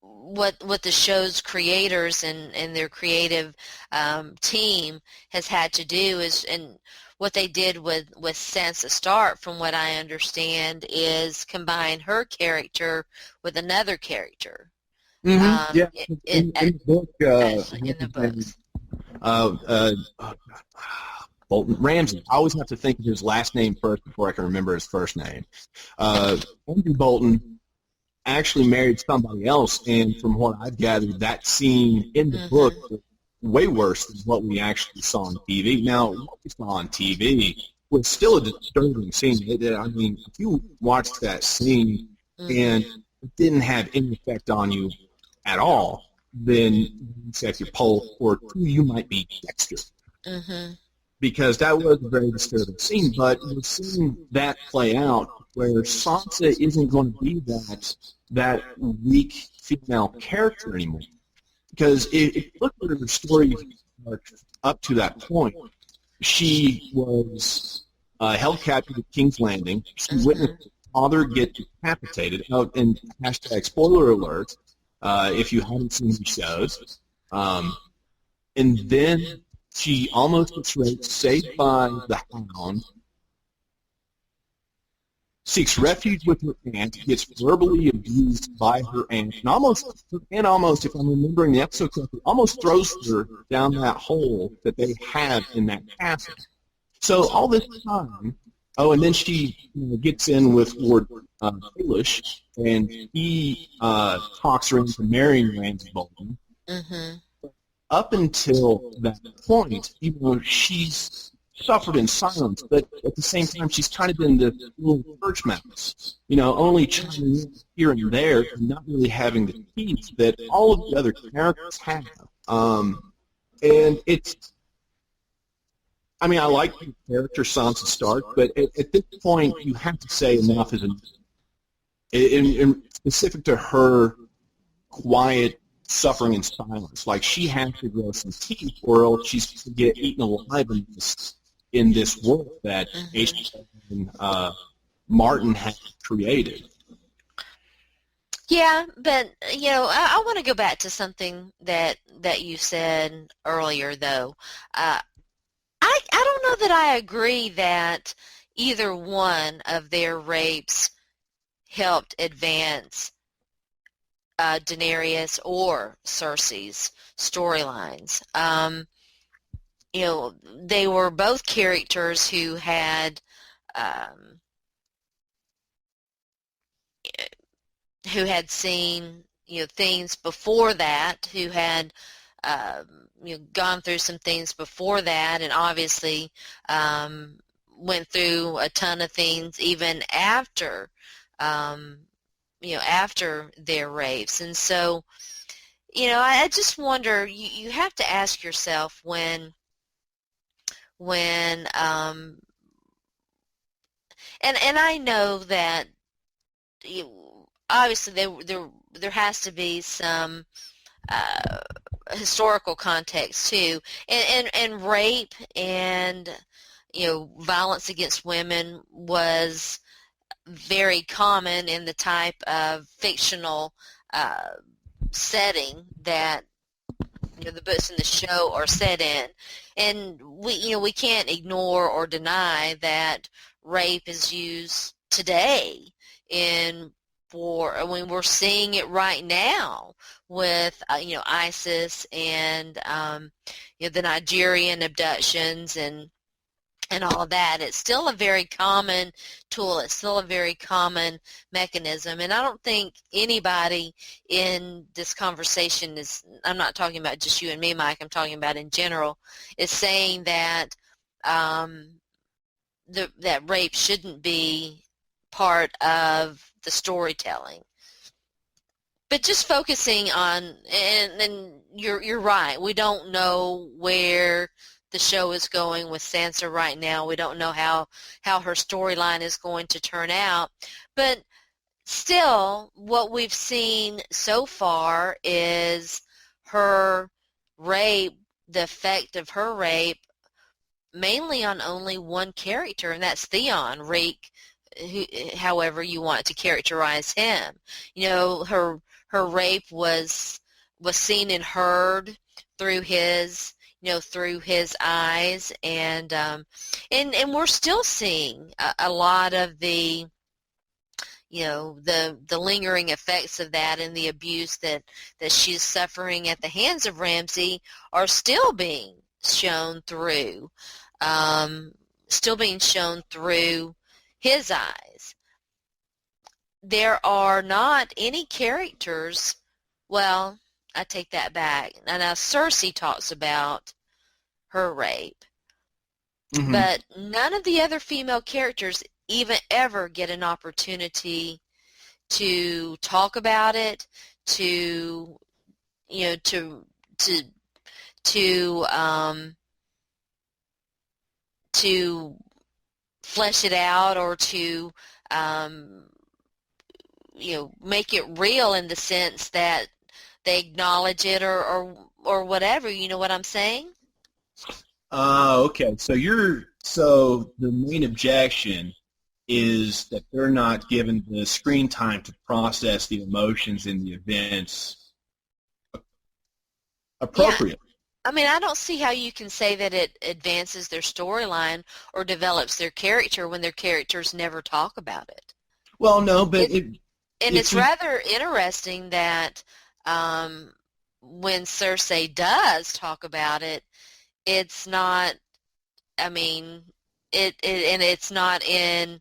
what the show's creators and their creative team has had to do is, and what they did with Sansa Stark, from what I understand, is combine her character with another character. In the book, in the books. Bolton Ramsey. I always have to think of his last name first before I can remember his first name. Andrew Bolton actually married somebody else, and from what I've gathered, that scene in the book was way worse than what we actually saw on TV. Now, what we saw on TV was still a disturbing scene. I mean, if you watched that scene and it didn't have any effect on you at all, then you set your poll, or you might be Dexter. Because that was a very disturbing scene, but we're seeing that play out where Sansa isn't going to be that weak female character anymore. Because if you look at her story up to that point, she was held captive at King's Landing. She witnessed her father get decapitated. And hashtag spoiler alert, if you haven't seen the shows. And then she almost gets raped, saved by the Hound, seeks refuge with her aunt, gets verbally abused by her aunt, and almost, if I'm remembering the episode correctly, almost throws her down that hole that they have in that castle. So all this time, and then she gets in with Lord Baelish, and he talks her into marrying Ramsay Bolton. Up until that point, she's suffered in silence, but at the same time, she's kind of been the little church mouse, only chiming in here and there, and not really having the teeth that all of the other characters have. And I like the character Sansa Stark, but at this point, you have to say enough is enough. in specific to her quiet suffering in silence. Like, she has to grow some teeth or else she's going to get eaten alive in this world that H.R. Martin has created. Yeah, but I want to go back to something that you said earlier, though. I don't know that I agree that either one of their rapes helped advance Daenerys or Cersei's storylines. They were both characters who had seen things before that, who had gone through some things before that, and obviously went through a ton of things even after after their rapes. And so I just wonder, you have to ask yourself when and I know that obviously there has to be some historical context too, and rape and violence against women was very common in the type of fictional setting that the books in the show are set in, and we can't ignore or deny that rape is used today we're seeing it right now with ISIS and the Nigerian abductions and all of that. It's still a very common tool. It's still a very common mechanism. And I don't think anybody in this conversation I'm not talking about just you and me, Mike, I'm talking about in general, is saying that that rape shouldn't be part of the storytelling. But just focusing on, and you're right, we don't know where the show is going with Sansa right now. We don't know how her storyline is going to turn out. But still, what we've seen so far is her rape, the effect of her rape, mainly on only one character, and that's Theon, Reek, however you want to characterize him. Her rape was seen and heard through his eyes, and we're still seeing a lot of the the lingering effects of that, and the abuse that she's suffering at the hands of Ramsay are still being shown through his eyes. There are not any characters, well, I take that back. Now Cersei talks about her rape, but none of the other female characters even ever get an opportunity to talk about it, to flesh it out, or to make it real in the sense that they acknowledge it or whatever. You know what I'm saying? Okay. So the main objection is that they're not given the screen time to process the emotions and the events appropriately. Yeah. I mean, I don't see how you can say that it advances their storyline or develops their character when their characters never talk about it. Well, no, but it's rather interesting that when Cersei does talk about it, it's not. I mean, it's not in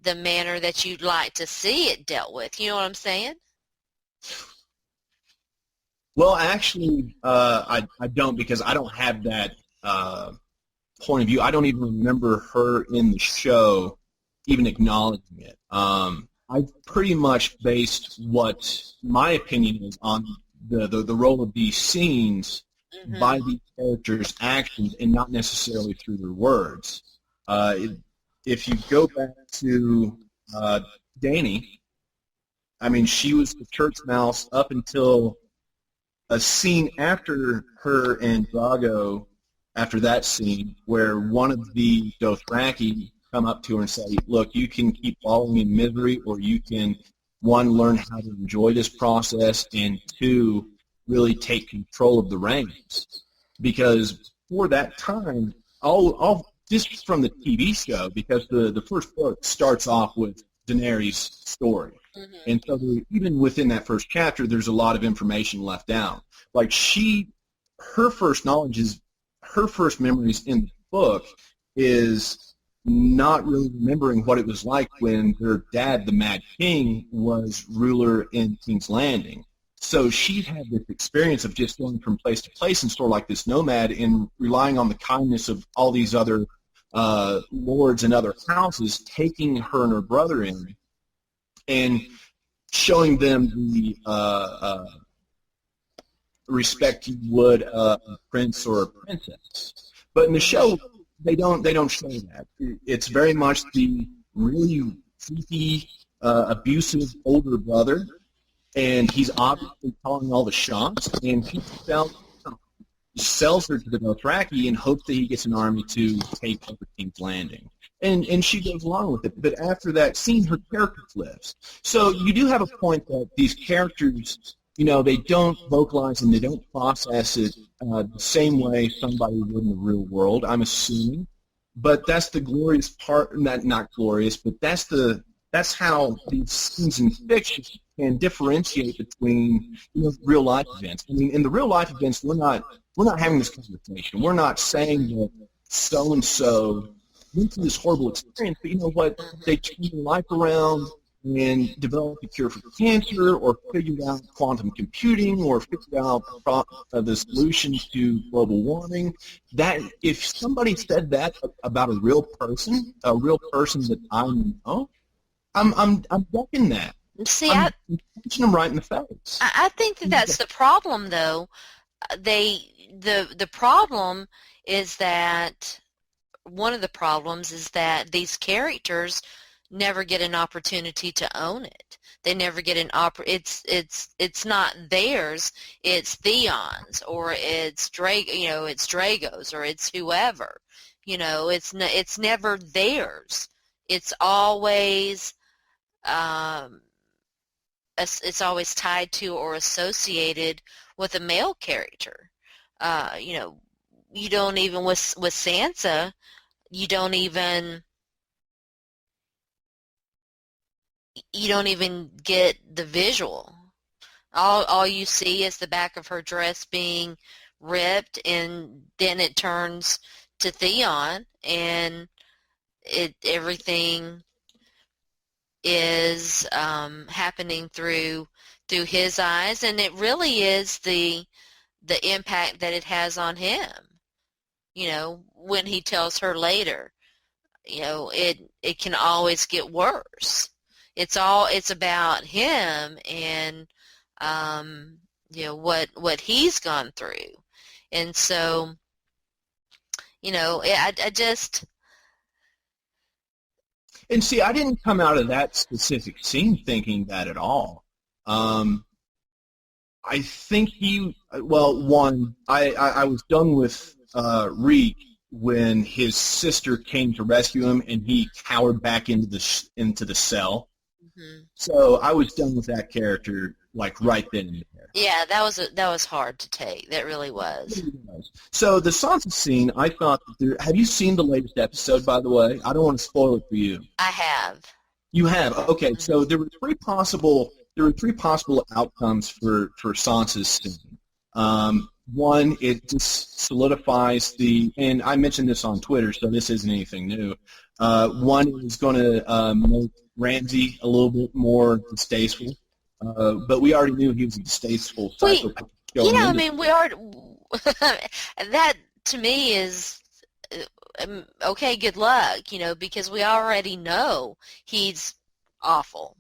the manner that you'd like to see it dealt with. You know what I'm saying? Well, actually, I don't, because I don't have that point of view. I don't even remember her in the show even acknowledging it. I pretty much based what my opinion is on the role of these scenes by these characters' actions, and not necessarily through their words. If you go back to Dany, I mean, she was the church mouse up until a scene after her and Drago, after that scene, where one of the Dothraki come up to her and say, look, you can keep wallowing in misery, or you can, one, learn how to enjoy this process, and two, really take control of the reins. Because for that time, all just from the TV show, because the first book starts off with Daenerys' story. Mm-hmm. And so even within that first chapter, there's a lot of information left out. Like her first memories in the book is not really remembering what it was like when their dad, the Mad King, was ruler in King's Landing. So she's had this experience of just going from place to place and sort of like this nomad and relying on the kindness of all these other lords and other houses, taking her and her brother in and showing them the respect you would a prince or a princess. But in the show, they don't show that. It's very much the really freaky, abusive older brother, and he's obviously calling all the shots, and he sells her to the Dothraki in hopes that he gets an army to take over King's Landing. And she goes along with it. But after that scene, her character flips. So you do have a point that these characters, they don't vocalize and they don't process it the same way somebody would in the real world, I'm assuming. But that's the glorious part, not glorious, but that's how these scenes in fiction can differentiate between real life events. I mean, in the real life events, we're not having this conversation. We're not saying that so and so went through this horrible experience, but you know what? They turned their life around and developed a cure for cancer, or figured out quantum computing, or figured out the solution to global warming. That if somebody said that about a real person that I know, I'm ducking that. See, I'm punching them right in the face. I think that's the problem, though. The problem is that one of the problems is that these characters never get an opportunity to own it. They never get an it's not theirs. It's Theon's, or it's it's Drago's, or it's whoever. It's never theirs. It's always it's always tied to or associated with a male character. You don't even with Sansa, you don't even get the visual. All you see is the back of her dress being ripped, and then it turns to Theon, and everything is happening through his eyes, and it really is the impact that it has on him. When he tells her later, it can always get worse. It's about him and what he's gone through, and so I just. And see, I didn't come out of that specific scene thinking that at all. I think I was done with Reek when his sister came to rescue him, and he cowered back into the cell. Mm-hmm. So I was done with that character, like right then and there. Yeah, that was hard to take. That really was. So the Sansa scene, I thought. Have you seen the latest episode, by the way? I don't want to spoil it for you. I have. You have? Okay. Mm-hmm. So there were three possible outcomes for Sansa's scene. One, it just solidifies and I mentioned this on Twitter, so this isn't anything new. One is going to make Ramsay a little bit more distasteful, but we already knew he was a distasteful psychopath. I mean, we are. That to me is okay. Good luck, because we already know he's awful.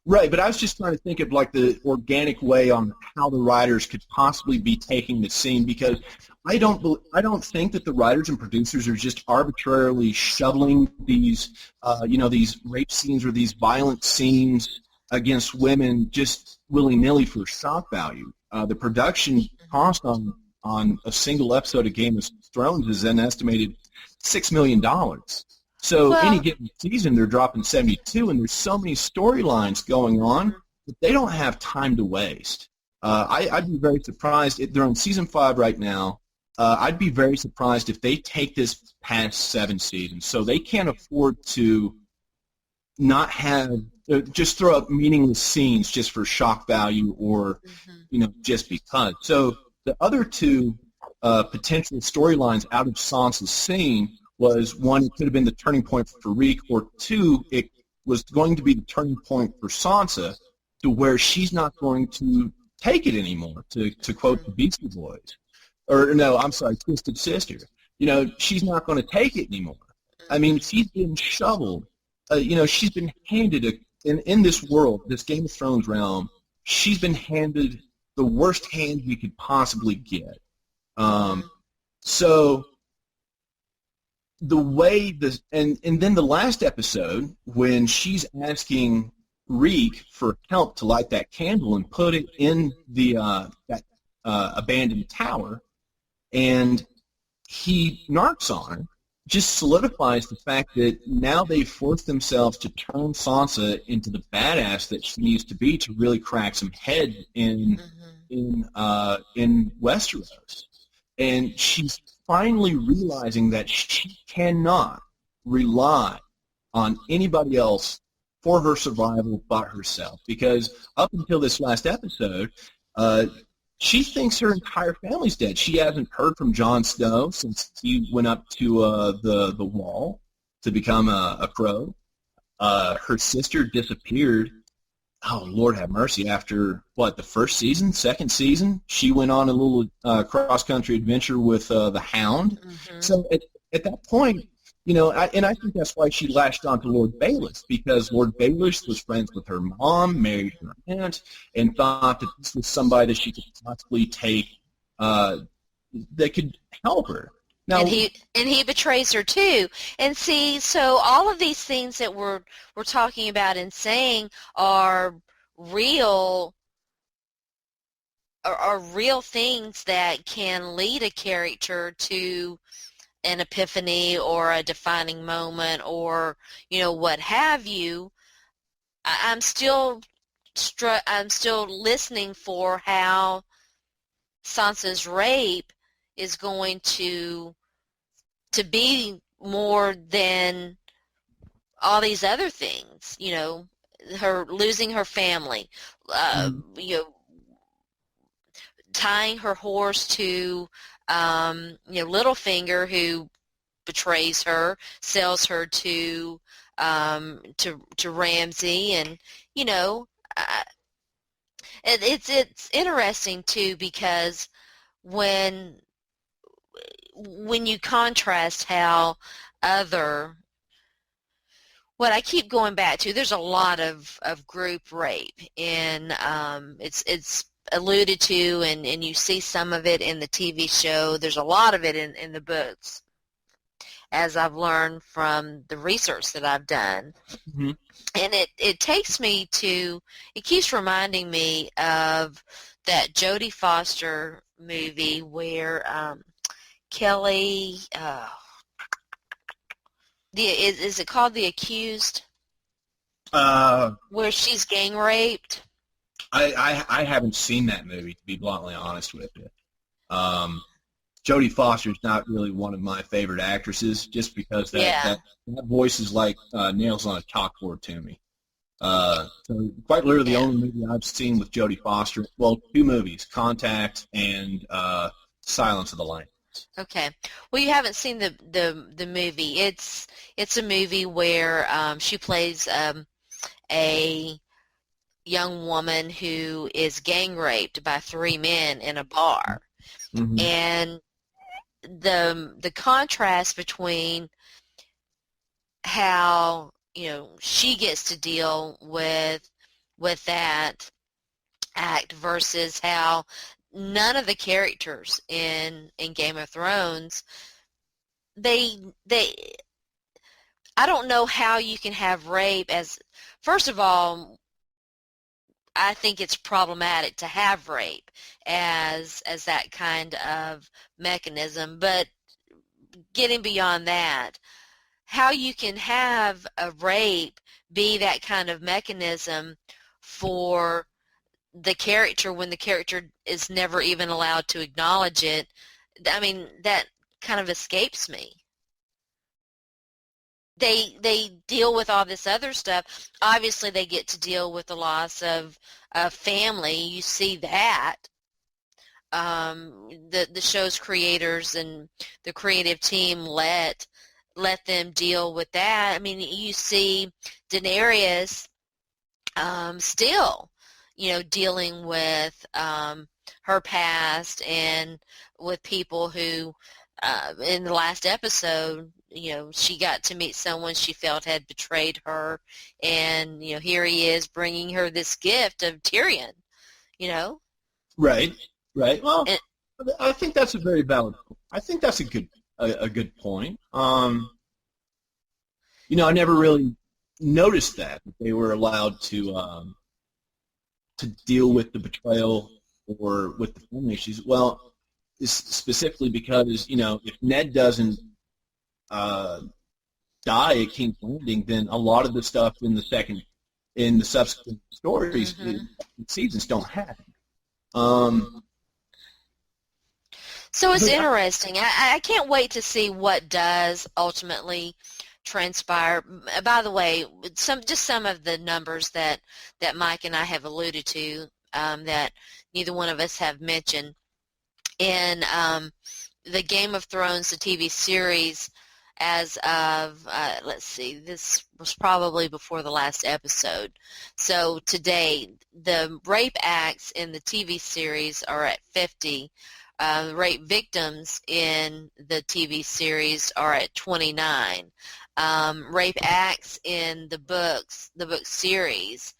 Right, but I was just trying to think of like the organic way on how the writers could possibly be taking the scene, because I don't think that the writers and producers are just arbitrarily shoveling these these rape scenes or these violent scenes against women just willy-nilly for shock value. The production cost on a single episode of Game of Thrones is an estimated $6 million. So any given season, they're dropping 72, and there's so many storylines going on that they don't have time to waste. I'd be very surprised. They're on season 5 right now. I'd be very surprised if they take this past 7 seasons. So they can't afford to not have just throw up meaningless scenes just for shock value or just because. So the other 2 potential storylines out of Sansa's scene was, 1, it could have been the turning point for Reek, or 2, it was going to be the turning point for Sansa to where she's not going to take it anymore, to quote the Beastie Boys. Or, no, I'm sorry, Twisted Sister. She's not going to take it anymore. I mean, she's been shoveled. She's been handed, in this world, this Game of Thrones realm, she's been handed the worst hand you could possibly get. So the way and then the last episode, when she's asking Reek for help to light that candle and put it in the that abandoned tower, and he narcs on her, just solidifies the fact that now they've forced themselves to turn Sansa into the badass that she needs to be to really crack some head in Westeros. And she's finally realizing that she cannot rely on anybody else for her survival but herself. Because up until this last episode, she thinks her entire family's dead. She hasn't heard from Jon Snow since he went up to the wall to become a crow. Her sister disappeared. Oh, Lord have mercy. After, the first season, second season, she went on a little cross-country adventure with the Hound. So at that point, and I think that's why she latched on to Lord Baelish, because Lord Baelish was friends with her mom, married her aunt, and thought that this was somebody that she could possibly take that could help her. Now, and he betrays her too. And see, so all of these things that we're talking about and saying are real things that can lead a character to an epiphany or a defining moment, or what have you. I'm still listening for how Sansa's rape is going to be more than all these other things. Her losing her family, tying her horse to Littlefinger, who betrays her, sells her to Ramsay, and it's interesting too, because when you contrast how what I keep going back to, there's a lot of group rape, and it's alluded to, and you see some of it in the TV show. There's a lot of it in the books, as I've learned from the research that I've done. Mm-hmm. And it keeps reminding me of that Jodie Foster movie where Kelly, is it called The Accused? Where she's gang raped. I haven't seen that movie, to be bluntly honest with you. Jodie Foster's not really one of my favorite actresses, just because that voice is like nails on a chalkboard to me. So quite literally the only movie I've seen with Jodie Foster, well, 2 movies, Contact and Silence of the Lambs. Okay. Well, you haven't seen the movie. It's a movie where she plays a young woman who is gang raped by 3 men in a bar. Mm-hmm. And the contrast between how she gets to deal with that act versus how none of the characters in Game of Thrones, I don't know how you can have rape as, first of all, I think it's problematic to have rape as that kind of mechanism. But getting beyond that, how you can have a rape be that kind of mechanism for the character when the character is never even allowed to acknowledge it, I mean, that kind of escapes me. They deal with all this other stuff. Obviously, they get to deal with the loss of family. You see that. The show's creators and the creative team let them deal with that. I mean, you see Daenerys still, dealing with her past and with people who, in the last episode, she got to meet someone she felt had betrayed her, and, here he is bringing her this gift of Tyrion, Right. Well, and I think that's a very valid point. I think that's a good point. I never really noticed that they were allowed to deal with the betrayal or with the family issues. Well, specifically because, if Ned doesn't die at King's Landing, then a lot of the stuff in the subsequent stories, seasons don't happen. So it's interesting. I can't wait to see what does ultimately transpire. By the way, some of the numbers that Mike and I have alluded to that neither one of us have mentioned. In the Game of Thrones, the TV series, as of, let's see, this was probably before the last episode. So today, the rape acts in the TV series are at 50. Rape victims in the TV series are at 29. Rape acts in the book series,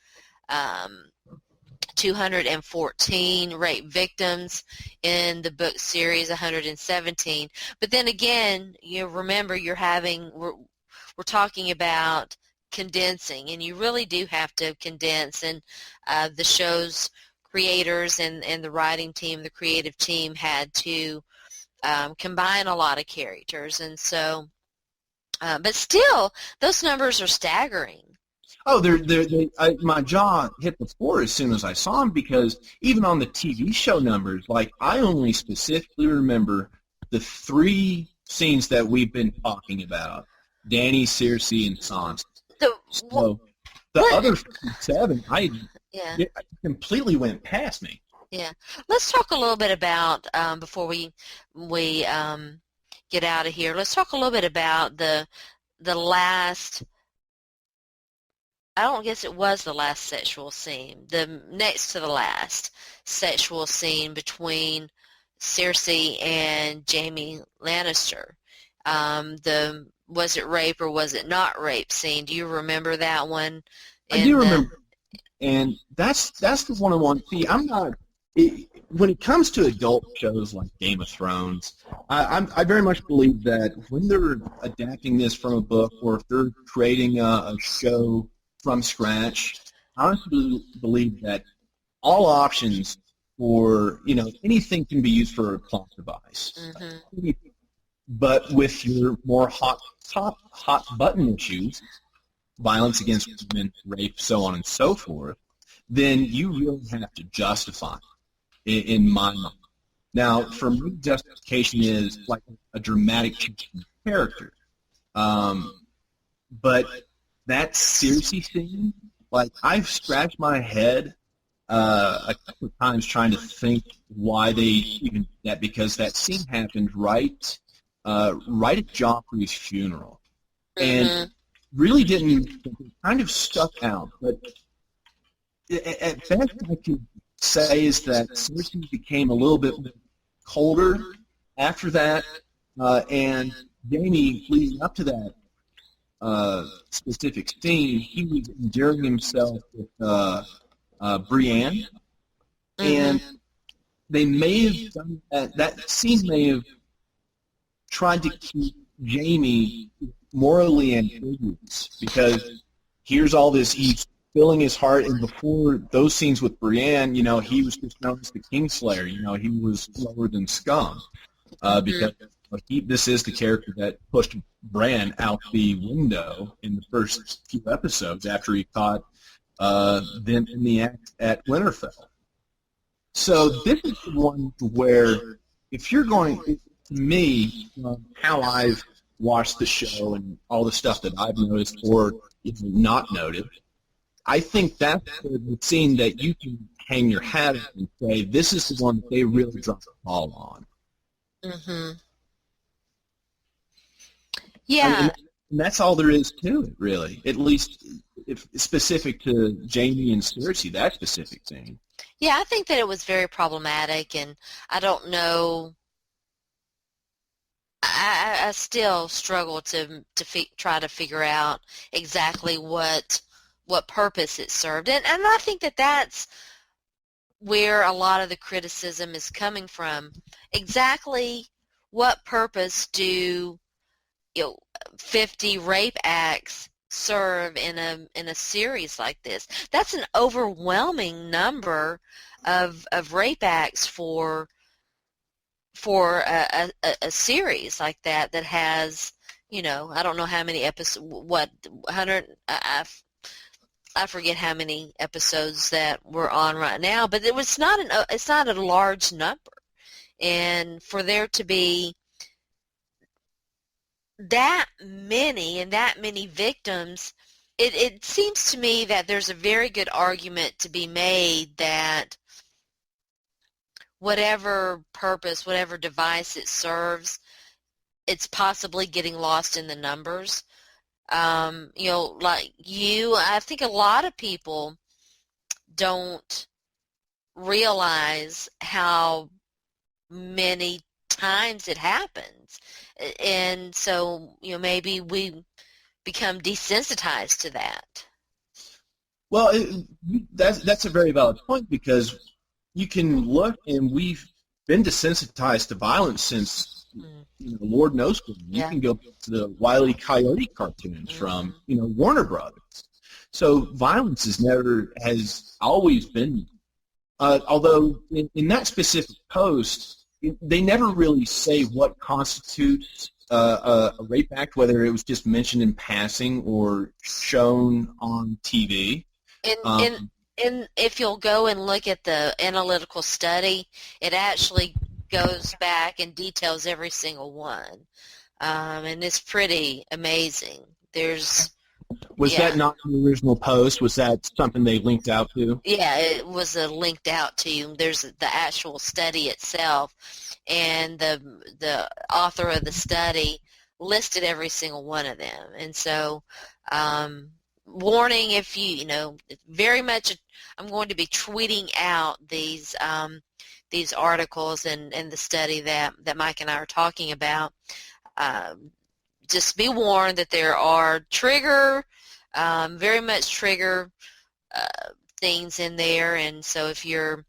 214. Rape victims in the book series, 117. But then again, remember we're talking about condensing, and you really do have to condense, and the show's creators and the writing team, the creative team, had to combine a lot of characters, and so but still those numbers are staggering. Oh, my jaw hit the floor as soon as I saw them, because even on the TV show numbers, like, I only specifically remember the 3 scenes that we've been talking about: Dany, Cersei, and Sansa. So the other 7, it completely went past me. Yeah. Let's talk a little bit about, before we get out of here, let's talk a little bit about the last, I don't guess it was the last sexual scene, the next to the last sexual scene between Cersei and Jaime Lannister. Was it rape or was it not rape scene? Do you remember that one? I do remember. And that's the one I want to see. When it comes to adult shows like Game of Thrones, I very much believe that when they're adapting this from a book, or if they're creating a show from scratch, I honestly believe that all options for, anything can be used for a plot device. Mm-hmm. But with your more hot button issues, violence against women, rape, so on and so forth, then you really have to justify it, in my mind. Now, for me, justification is like a dramatic change in character. But that Cersei scene, like, I've scratched my head a couple of times trying to think why they even did that, because that scene happened right at Joffrey's funeral. And really didn't, kind of stuck out. But at best I could say is that Cersei became a little bit colder after that, and Jaime, leading up to that specific scene, he was endearing himself with Brienne, and they may have done that scene may have tried to keep Jaime morally ambiguous, because here's all this evil filling his heart, and before those scenes with Brienne, he was just known as the Kingslayer. He was lower than scum because this is the character that pushed Bran out the window in the first few episodes after he caught them in the act at Winterfell. So this is the one where, if you're going, to me, how I've watched the show and all the stuff that I've noticed or even not noted, I think that's the scene that you can hang your hat on and say, this is the one that they really dropped the ball on. Mm-hmm. Yeah. And that's all there is to it, really. At least if specific to Jaime and Cersei, that specific scene. Yeah, I think that it was very problematic, and I don't know. I still struggle to try to figure out exactly what purpose it served, and I think that that's where a lot of the criticism is coming from. Exactly what purpose do 50 rape acts serve in a series like this? That's an overwhelming number of rape acts for a series like that has, I don't know how many episodes, 100, I forget how many episodes that we're on right now, but it's not a large number, and for there to be that many and that many victims, it seems to me that there's a very good argument to be made that whatever purpose, whatever device it serves, it's possibly getting lost in the numbers. I think a lot of people don't realize how many times it happens. And so, maybe we become desensitized to that. Well, that's a very valid point, because you can look, and we've been desensitized to violence since, Lord knows when. You can go to the Wile E. Coyote cartoons from, Warner Brothers. So violence has always been, although in that specific post, they never really say what constitutes a rape act, whether it was just mentioned in passing or shown on TV. And if you'll go and look at the analytical study, it actually goes back and details every single one, and it's pretty amazing. Was that not the original post? Was that something they linked out to? Yeah, it was linked out to. There's the actual study itself, and the author of the study listed every single one of them. And so, warning, if very much, I'm going to be tweeting out these articles and the study that Mike and I are talking about. Just be warned that there are very much trigger things in there, and so if you're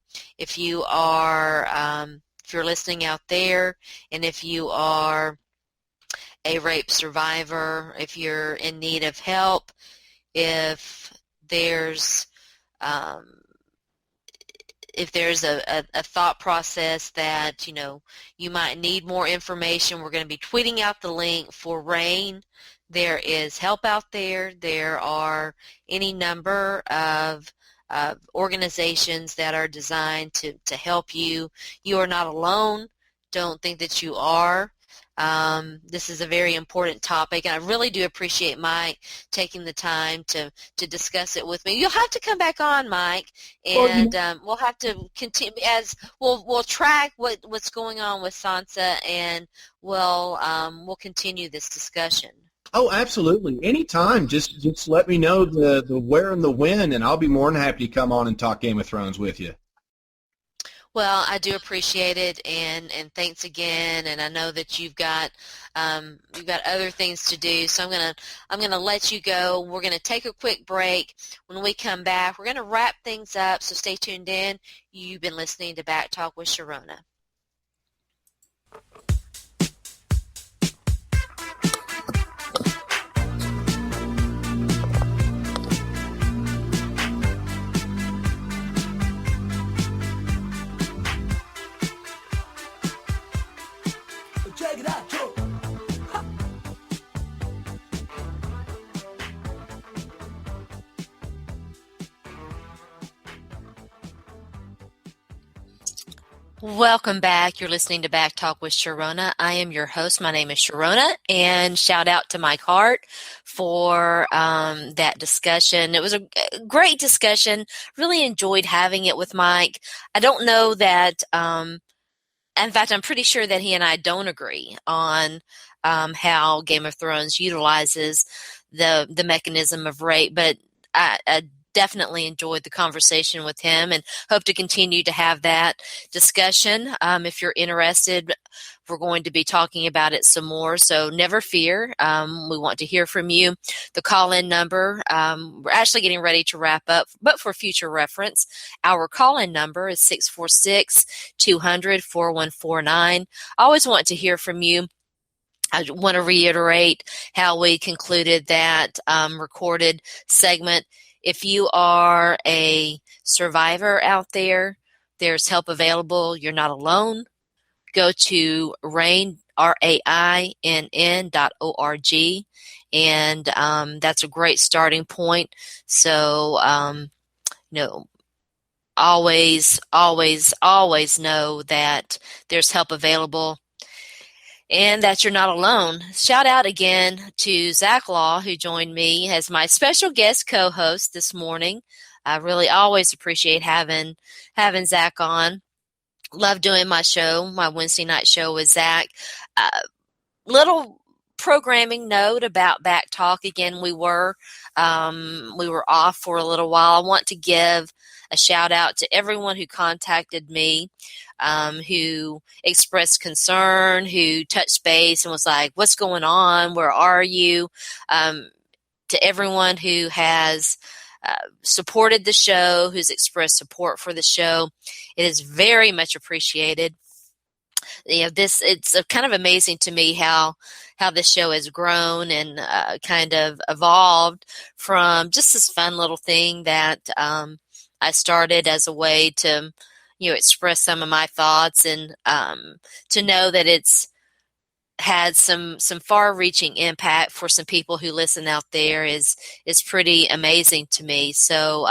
listening out there, and if you are a rape survivor, if you're in need of help, if there's a thought process that you might need more information, we're going to be tweeting out the link for RAIN. There is help out there. There are any number of organizations that are designed to help you. You are not alone. Don't think that you are. This is a very important topic, and I really do appreciate Mike taking the time to discuss it with me. You'll have to come back on, Mike, and we'll have to continue as we'll track what's going on with Sansa, and we'll continue this discussion. Oh, absolutely. Anytime. Just let me know the where and the when, and I'll be more than happy to come on and talk Game of Thrones with you. Well, I do appreciate it, and thanks again. And I know that you've got other things to do, so I'm gonna let you go. We're gonna take a quick break. When we come back, we're gonna wrap things up. So stay tuned in. You've been listening to Back Talk with Sharona. Welcome back. You're listening to Back Talk with Sharona. I am your host. My name is Sharona, and shout out to Mike Hart for that discussion. It was a great discussion. Really enjoyed having it with Mike. I don't know that, in fact, I'm pretty sure that he and I don't agree on how Game of Thrones utilizes the mechanism of rape, but I definitely enjoyed the conversation with him and hope to continue to have that discussion. If you're interested, we're going to be talking about it some more, so never fear. We want to hear from you. The call-in number, we're actually getting ready to wrap up, but for future reference, our call-in number is 646-200-4149. I always want to hear from you. I want to reiterate how we concluded that recorded segment. If you are a survivor out there, there's help available. You're not alone. Go to RAINN, RAINN.org, and that's a great starting point. So, always know that there's help available and that you're not alone. Shout out again to Zach Law, who joined me as my special guest co-host this morning. I really always appreciate having Zach on. Love doing my show, my Wednesday night show with Zach. Little programming note about Back Talk. Again, we were off for a little while. I want to give a shout out to everyone who contacted me, who expressed concern, who touched base and was like, what's going on? Where are you? To everyone who has supported the show, who's expressed support for the show, it is very much appreciated. It's kind of amazing to me how this show has grown and kind of evolved from just this fun little thing that I started as a way to, express some of my thoughts, and to know that it's had some far-reaching impact for some people who listen out there is pretty amazing to me. So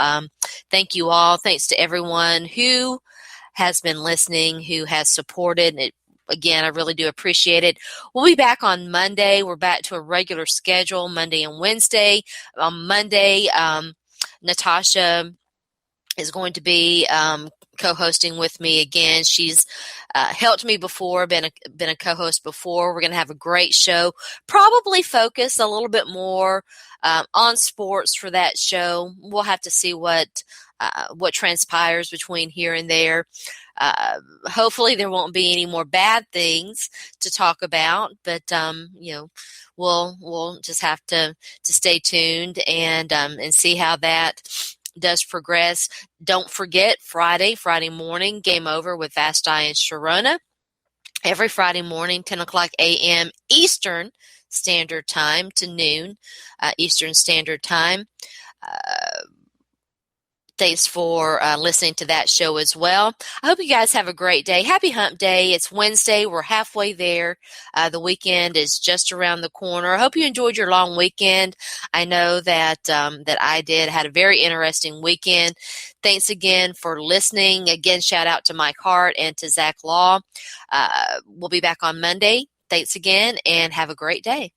thank you all. Thanks to everyone who has been listening, who has supported it. Again, I really do appreciate it. We'll be back on Monday. We're back to a regular schedule, Monday and Wednesday. On Monday, Natasha is going to be co-hosting with me again. She's helped me before, been a co-host before. We're going to have a great show, probably focus a little bit more on sports for that show. We'll have to see what transpires between here and there. Hopefully there won't be any more bad things to talk about, but we'll just have to stay tuned and see how that does progress. Don't forget Friday morning, Game Over with Vast Eye and Sharona. Every Friday morning, 10 o'clock a.m. Eastern Standard Time to noon Eastern Standard Time. Thanks for listening to that show as well. I hope you guys have a great day. Happy Hump Day. It's Wednesday. We're halfway there. The weekend is just around the corner. I hope you enjoyed your long weekend. I know that I did. Had a very interesting weekend. Thanks again for listening. Again, shout out to Mike Hart and to Zach Law. We'll be back on Monday. Thanks again, and have a great day.